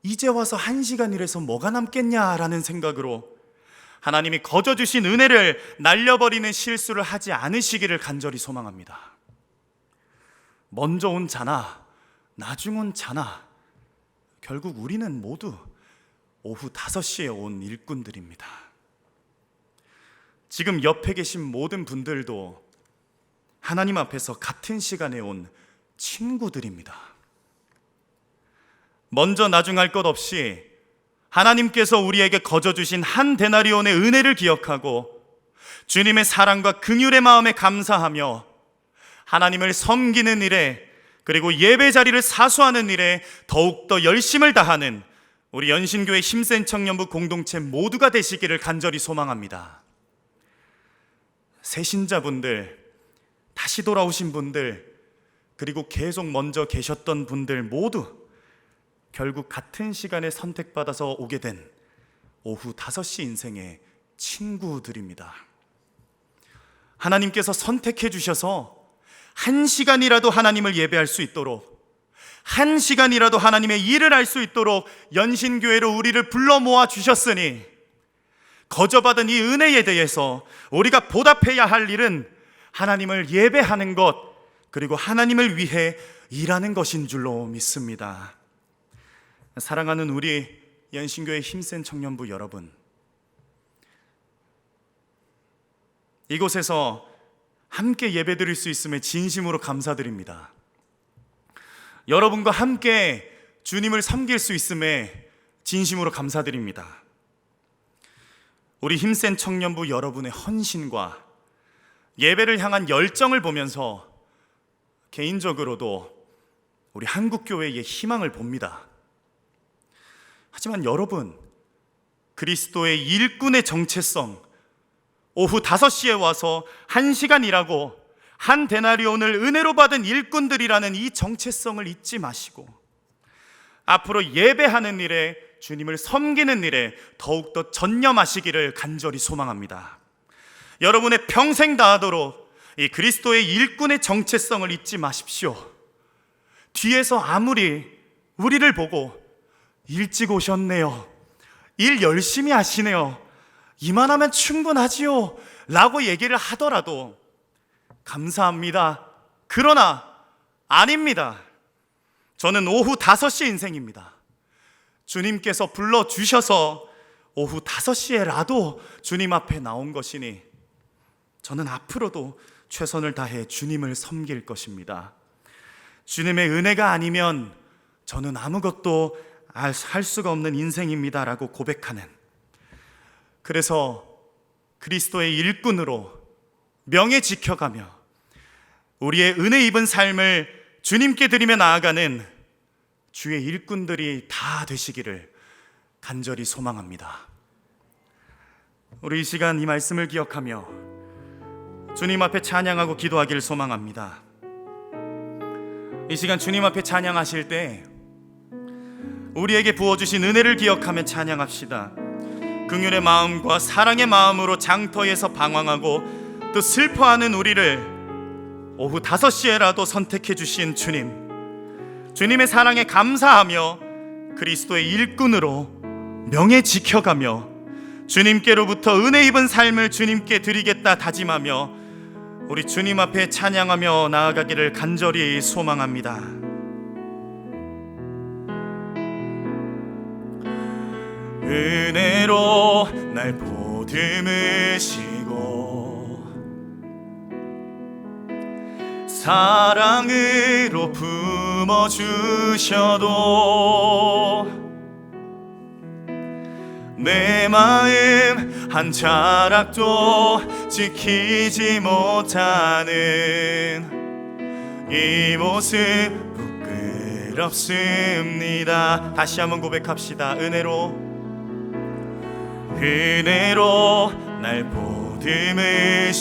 이제 와서 1시간 일해서 뭐가 남겠냐라는 생각으로 하나님이 거저 주신 은혜를 날려버리는 실수를 하지 않으시기를 간절히 소망합니다. 먼저 온 자나 나중 온 자나 결국 우리는 모두 오후 5시에 온 일꾼들입니다. 지금 옆에 계신 모든 분들도 하나님 앞에서 같은 시간에 온 친구들입니다. 먼저 나중할 것 없이 하나님께서 우리에게 거저 주신 한 데나리온의 은혜를 기억하고 주님의 사랑과 긍휼의 마음에 감사하며 하나님을 섬기는 일에 그리고 예배 자리를 사수하는 일에 더욱더 열심을 다하는 우리 연신교회 힘센 청년부 공동체 모두가 되시기를 간절히 소망합니다. 새신자분들, 다시 돌아오신 분들, 그리고 계속 먼저 계셨던 분들 모두 결국 같은 시간에 선택받아서 오게 된 오후 5시 인생의 친구들입니다. 하나님께서 선택해 주셔서 1시간이라도 하나님을 예배할 수 있도록 1시간이라도 하나님의 일을 할 수 있도록 연신교회로 우리를 불러 모아 주셨으니 거저받은 이 은혜에 대해서 우리가 보답해야 할 일은 하나님을 예배하는 것 그리고 하나님을 위해 일하는 것인 줄로 믿습니다. 사랑하는 우리 연신교회 힘센 청년부 여러분, 이곳에서 함께 예배드릴 수 있음에 진심으로 감사드립니다. 여러분과 함께 주님을 섬길 수 있음에 진심으로 감사드립니다. 우리 힘센 청년부 여러분의 헌신과 예배를 향한 열정을 보면서 개인적으로도 우리 한국교회의 희망을 봅니다. 하지만 여러분, 그리스도의 일꾼의 정체성, 오후 5시에 와서 1시간 일하고 한 데나리온을 은혜로 받은 일꾼들이라는 이 정체성을 잊지 마시고 앞으로 예배하는 일에 주님을 섬기는 일에 더욱더 전념하시기를 간절히 소망합니다. 여러분의 평생 다하도록 이 그리스도의 일꾼의 정체성을 잊지 마십시오. 뒤에서 아무리 우리를 보고 일찍 오셨네요, 일 열심히 하시네요, 이만하면 충분하지요 라고 얘기를 하더라도 감사합니다. 그러나 아닙니다. 저는 오후 5시 인생입니다. 주님께서 불러주셔서 오후 5시에라도 주님 앞에 나온 것이니 저는 앞으로도 최선을 다해 주님을 섬길 것입니다. 주님의 은혜가 아니면 저는 아무것도 할 수가 없는 인생입니다 라고 고백하는, 그래서 그리스도의 일꾼으로 명예 지켜가며 우리의 은혜 입은 삶을 주님께 드리며 나아가는 주의 일꾼들이 다 되시기를 간절히 소망합니다. 우리 이 시간 이 말씀을 기억하며 주님 앞에 찬양하고 기도하기를 소망합니다. 이 시간 주님 앞에 찬양하실 때 우리에게 부어주신 은혜를 기억하며 찬양합시다. 긍휼의 마음과 사랑의 마음으로 장터에서 방황하고 또 슬퍼하는 우리를 오후 5시에라도 선택해 주신 주님, 주님의 사랑에 감사하며 그리스도의 일꾼으로 명예 지켜가며 주님께로부터 은혜 입은 삶을 주님께 드리겠다 다짐하며 우리 주님 앞에 찬양하며 나아가기를 간절히 소망합니다. 은혜로 날 보듬으시고 사랑으로 품어주셔도 내 마음 한 자락도 지키지 못하는 이 모습 부끄럽습니다. 다시 한번 고백합시다. 은혜로 날 보듬으시고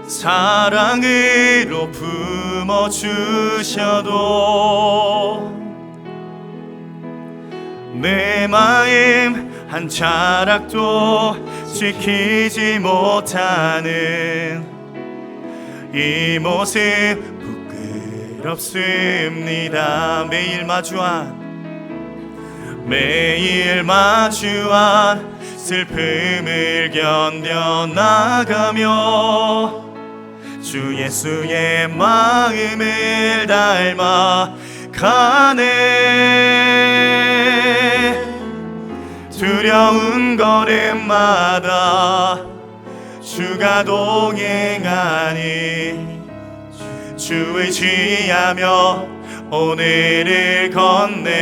사랑으로 품어주셔도 내 마음 한 자락도 지키지 못하는 이 모습 부끄럽습니다. 매일 마주한 슬픔을 견뎌나가며 주 예수의 마음을 닮아 가네. 두려운 걸음마다 주가 동행하니 주 의지하며 오늘을 건네.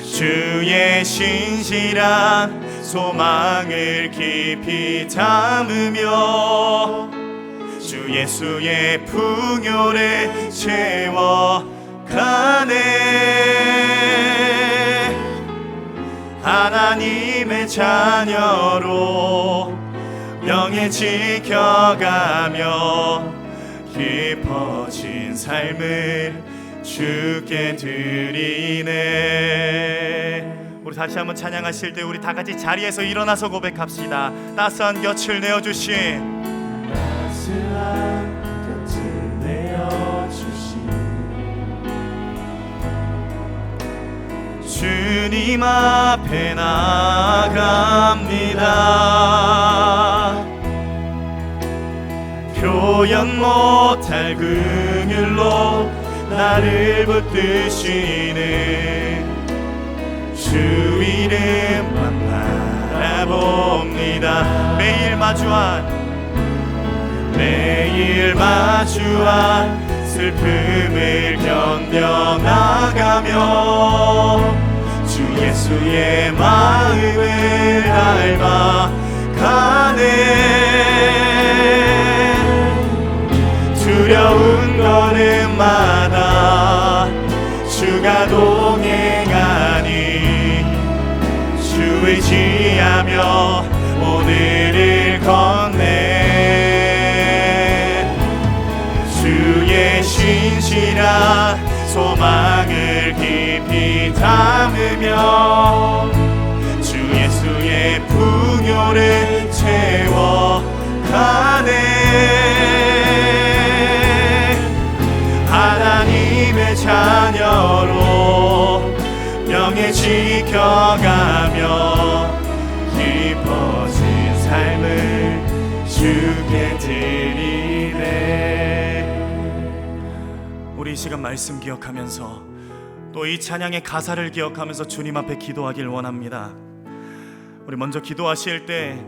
주의 신실한 소망을 깊이 담으며 주 예수의 풍요를 채워가네. 하나님의 자녀로 명예 지켜가며 깊어진 삶을 주께 드리네. 우리 다시 한번 찬양하실 때 우리 다 같이 자리에서 일어나서 고백합시다. 따스한 곁을 내어주신 주님 앞에 나아갑니다. 표현 못할 긍휼로 나를 붙드시는 주 이름만 바라봅니다. 매일 마주한 슬픔을 견뎌나가며 주 예수의 마음을 닮아 가네. 두려운 걸음마다 주가 동행하니 주 의지하며 오늘을 건네. 주의 신실한 소망을 깊이 담으며 주 예수의 풍요를 채워가네. 하나님의 자녀로 명예 지켜가며 깊어진 삶을 주께 드리네. 우리 이 시간 말씀 기억하면서 또 이 찬양의 가사를 기억하면서 주님 앞에 기도하길 원합니다. 우리 먼저 기도하실 때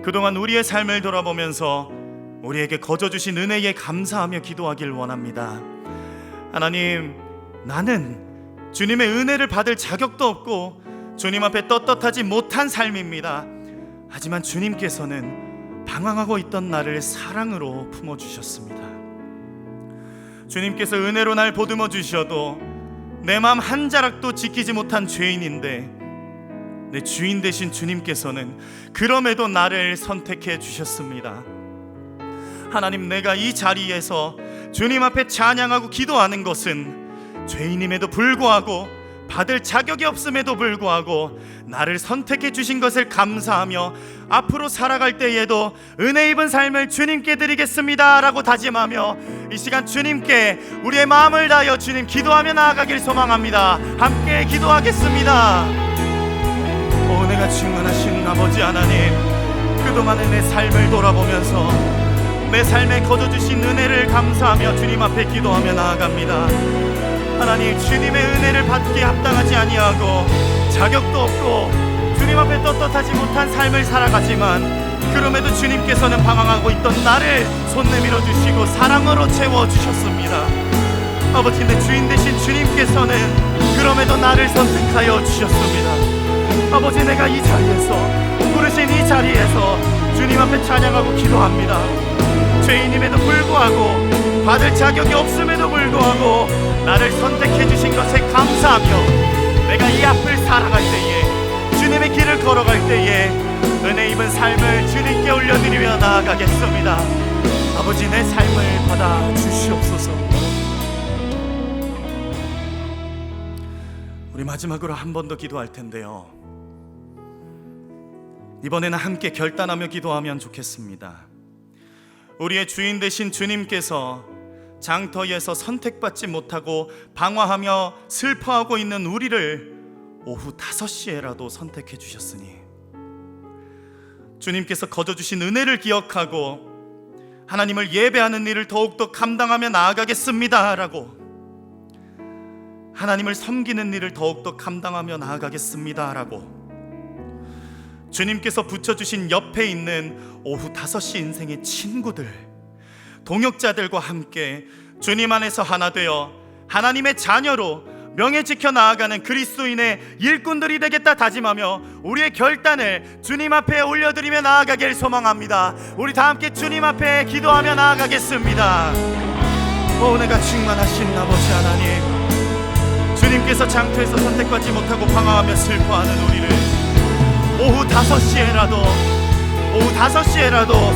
그동안 우리의 삶을 돌아보면서 우리에게 거저 주신 은혜에 감사하며 기도하길 원합니다. 하나님, 나는 주님의 은혜를 받을 자격도 없고 주님 앞에 떳떳하지 못한 삶입니다. 하지만 주님께서는 방황하고 있던 나를 사랑으로 품어주셨습니다. 주님께서 은혜로 날 보듬어 주셔도 내 마음 한 자락도 지키지 못한 죄인인데 내 주인 되신 주님께서는 그럼에도 나를 선택해 주셨습니다. 하나님, 내가 이 자리에서 주님 앞에 찬양하고 기도하는 것은 죄인임에도 불구하고 받을 자격이 없음에도 불구하고 나를 선택해 주신 것을 감사하며 앞으로 살아갈 때에도 은혜 입은 삶을 주님께 드리겠습니다 라고 다짐하며 이 시간 주님께 우리의 마음을 다하여 주님 기도하며 나아가길 소망합니다. 함께 기도하겠습니다. 오, 내가 충만하신 아버지 하나님, 그동안의 내 삶을 돌아보면서 내 삶에 거둬주신 은혜를 감사하며 주님 앞에 기도하며 나아갑니다. 하나님, 주님의 은혜를 받기에 합당하지 아니하고 자격도 없고 주님 앞에 떳떳하지 못한 삶을 살아가지만 그럼에도 주님께서는 방황하고 있던 나를 손 내밀어 주시고 사랑으로 채워주셨습니다. 아버지, 내 주인 되신 주님께서는 그럼에도 나를 선택하여 주셨습니다. 아버지, 내가 이 자리에서, 부르신 이 자리에서 주님 앞에 찬양하고 기도합니다. 죄인임에도 불구하고 받을 자격이 없음에도 불구하고 나를 선택해 주신 것에 감사하며 내가 이 앞을 살아갈 때에, 주님의 길을 걸어갈 때에 은혜 입은 삶을 주님께 올려드리며 나아가겠습니다. 아버지, 내 삶을 받아 주시옵소서. 우리 마지막으로 한 번 더 기도할 텐데요, 이번에는 함께 결단하며 기도하면 좋겠습니다. 우리의 주인 되신 주님께서 장터에서 선택받지 못하고 방황하며 슬퍼하고 있는 우리를 오후 5시에라도 선택해 주셨으니 주님께서 거저주신 은혜를 기억하고 하나님을 예배하는 일을 더욱더 감당하며 나아가겠습니다 라고, 하나님을 섬기는 일을 더욱더 감당하며 나아가겠습니다 라고 주님께서 붙여주신 옆에 있는 오후 5시 인생의 친구들, 동역자들과 함께 주님 안에서 하나 되어 하나님의 자녀로 명예 지켜 나아가는 그리스도인의 일꾼들이 되겠다 다짐하며 우리의 결단을 주님 앞에 올려드리며 나아가길 소망합니다. 우리 다 함께 주님 앞에 기도하며 나아가겠습니다. 오, 내가 충만하신 아버지 하나님, 주님께서 장터에서 선택받지 못하고 방황하며 슬퍼하는 우리를 오후 5시에라도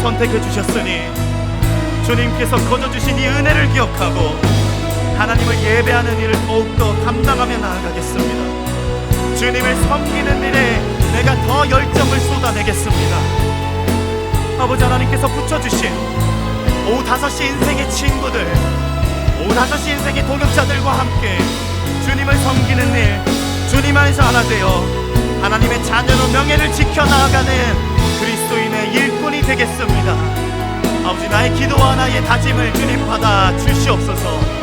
선택해 주셨으니 주님께서 거저주신 이 은혜를 기억하고 하나님을 예배하는 일을 더욱더 감당하며 나아가겠습니다. 주님을 섬기는 일에 내가 더 열정을 쏟아내겠습니다. 아버지 하나님께서 붙여주신 오후 5시 인생의 친구들, 오후 5시 인생의 동역자들과 함께 주님을 섬기는 일, 주님 안에서 하나 되어 하나님의 자녀로 명예를 지켜나가는 그리스도인의 일꾼이 되겠습니다. 아버지, 나의 기도와 나의 다짐을 주님 받아 주시옵소서.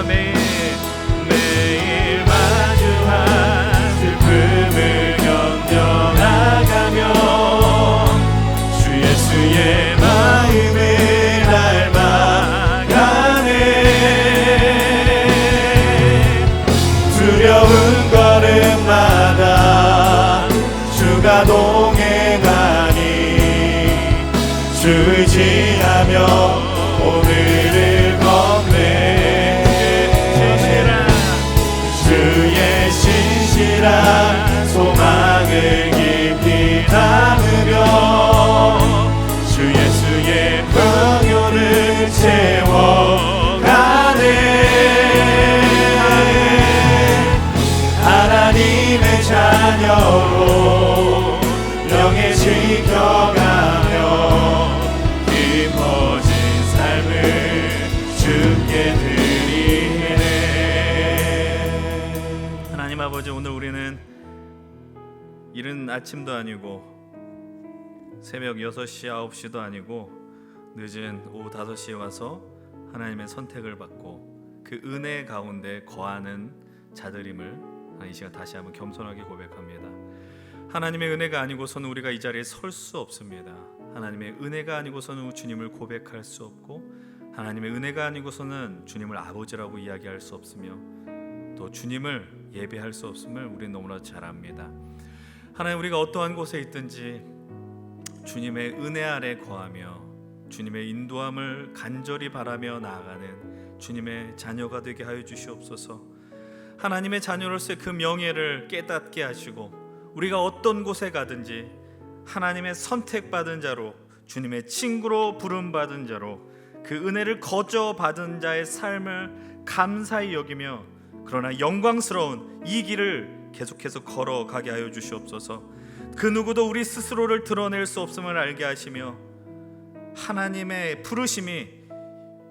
매일 마주한 슬픔을 견뎌나가며 주 예수의 마음을 닮아가네. 두려운 걸음마다 주가 동행하니 주 의지하며 오늘을 걷네. 주의 신실한 소망을 깊이 담으려 주 예수의 평요를 채워가네. 하나님의 자녀로 명예 지켜가며 깊어진 삶을 주께 드리네. 하나님 아버지, 오늘 우리는 이른 아침도 아니고 새벽 6시, 9시도 아니고 늦은 오후 5시에 와서 하나님의 선택을 받고 그 은혜 가운데 거하는 자들임을 이 시간 다시 한번 겸손하게 고백합니다. 하나님의 은혜가 아니고서는 우리가 이 자리에 설 수 없습니다. 하나님의 은혜가 아니고서는 주님을 고백할 수 없고, 하나님의 은혜가 아니고서는 주님을 아버지라고 이야기할 수 없으며 또 주님을 예배할 수 없음을 우리는 너무나 잘 압니다. 하나님, 우리가 어떠한 곳에 있든지 주님의 은혜 아래 거하며 주님의 인도함을 간절히 바라며 나아가는 주님의 자녀가 되게 하여 주시옵소서. 하나님의 자녀로서의 그 명예를 깨닫게 하시고 우리가 어떤 곳에 가든지 하나님의 선택받은 자로, 주님의 친구로 부름받은 자로, 그 은혜를 거저 받은 자의 삶을 감사히 여기며 그러나 영광스러운 이 길을 계속해서 걸어가게 하여 주시옵소서. 그 누구도 우리 스스로를 드러낼 수 없음을 알게 하시며 하나님의 부르심이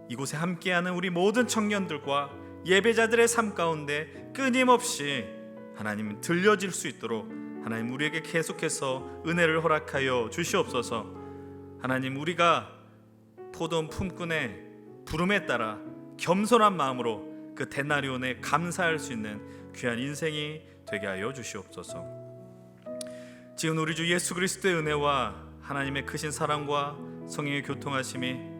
이곳에 함께하는 우리 모든 청년들과 예배자들의 삶 가운데 끊임없이 하나님 들려질 수 있도록 하나님 우리에게 계속해서 은혜를 허락하여 주시옵소서. 하나님 우리가 포도원 품꾼의 부름에 따라 겸손한 마음으로 그 데나리온에 감사할 수 있는 귀한 인생이 되게 하여 주시옵소서. 지금 우리 주 예수 그리스도의 은혜와 하나님의 크신 사랑과 성령의 교통하심이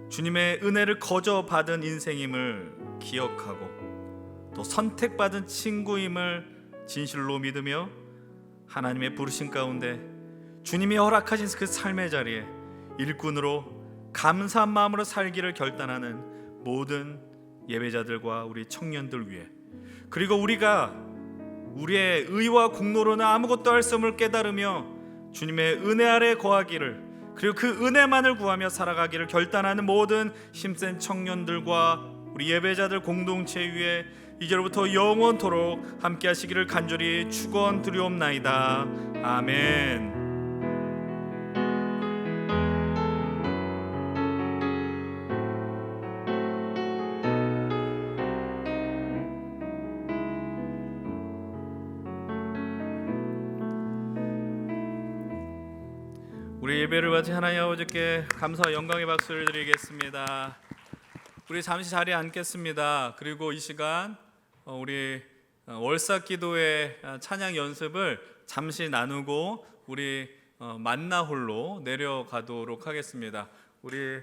주님의 은혜를 거저 받은 인생임을 기억하고 또 선택받은 친구임을 진실로 믿으며 하나님의 부르심 가운데 주님이 허락하신 그 삶의 자리에 일꾼으로 감사한 마음으로 살기를 결단하는 모든 예배자들과 우리 청년들 위해, 그리고 우리가 우리의 의와 공로로는 아무것도 할 수 없음을 깨달으며 주님의 은혜 아래 거하기를, 그리고 그 은혜만을 구하며 살아가기를 결단하는 모든 힘센 청년들과 우리 예배자들 공동체 위에 이제로부터 영원토록 함께 하시기를 간절히 축원드리옵나이다. 아멘. 우리 예배를 바친 하나님 아버지께 감사와 영광의 박수를 드리겠습니다. 우리 잠시 자리에 앉겠습니다. 그리고 이 시간 우리 월삭기도의 찬양 연습을 잠시 나누고 우리 만나홀로 내려가도록 하겠습니다. 우리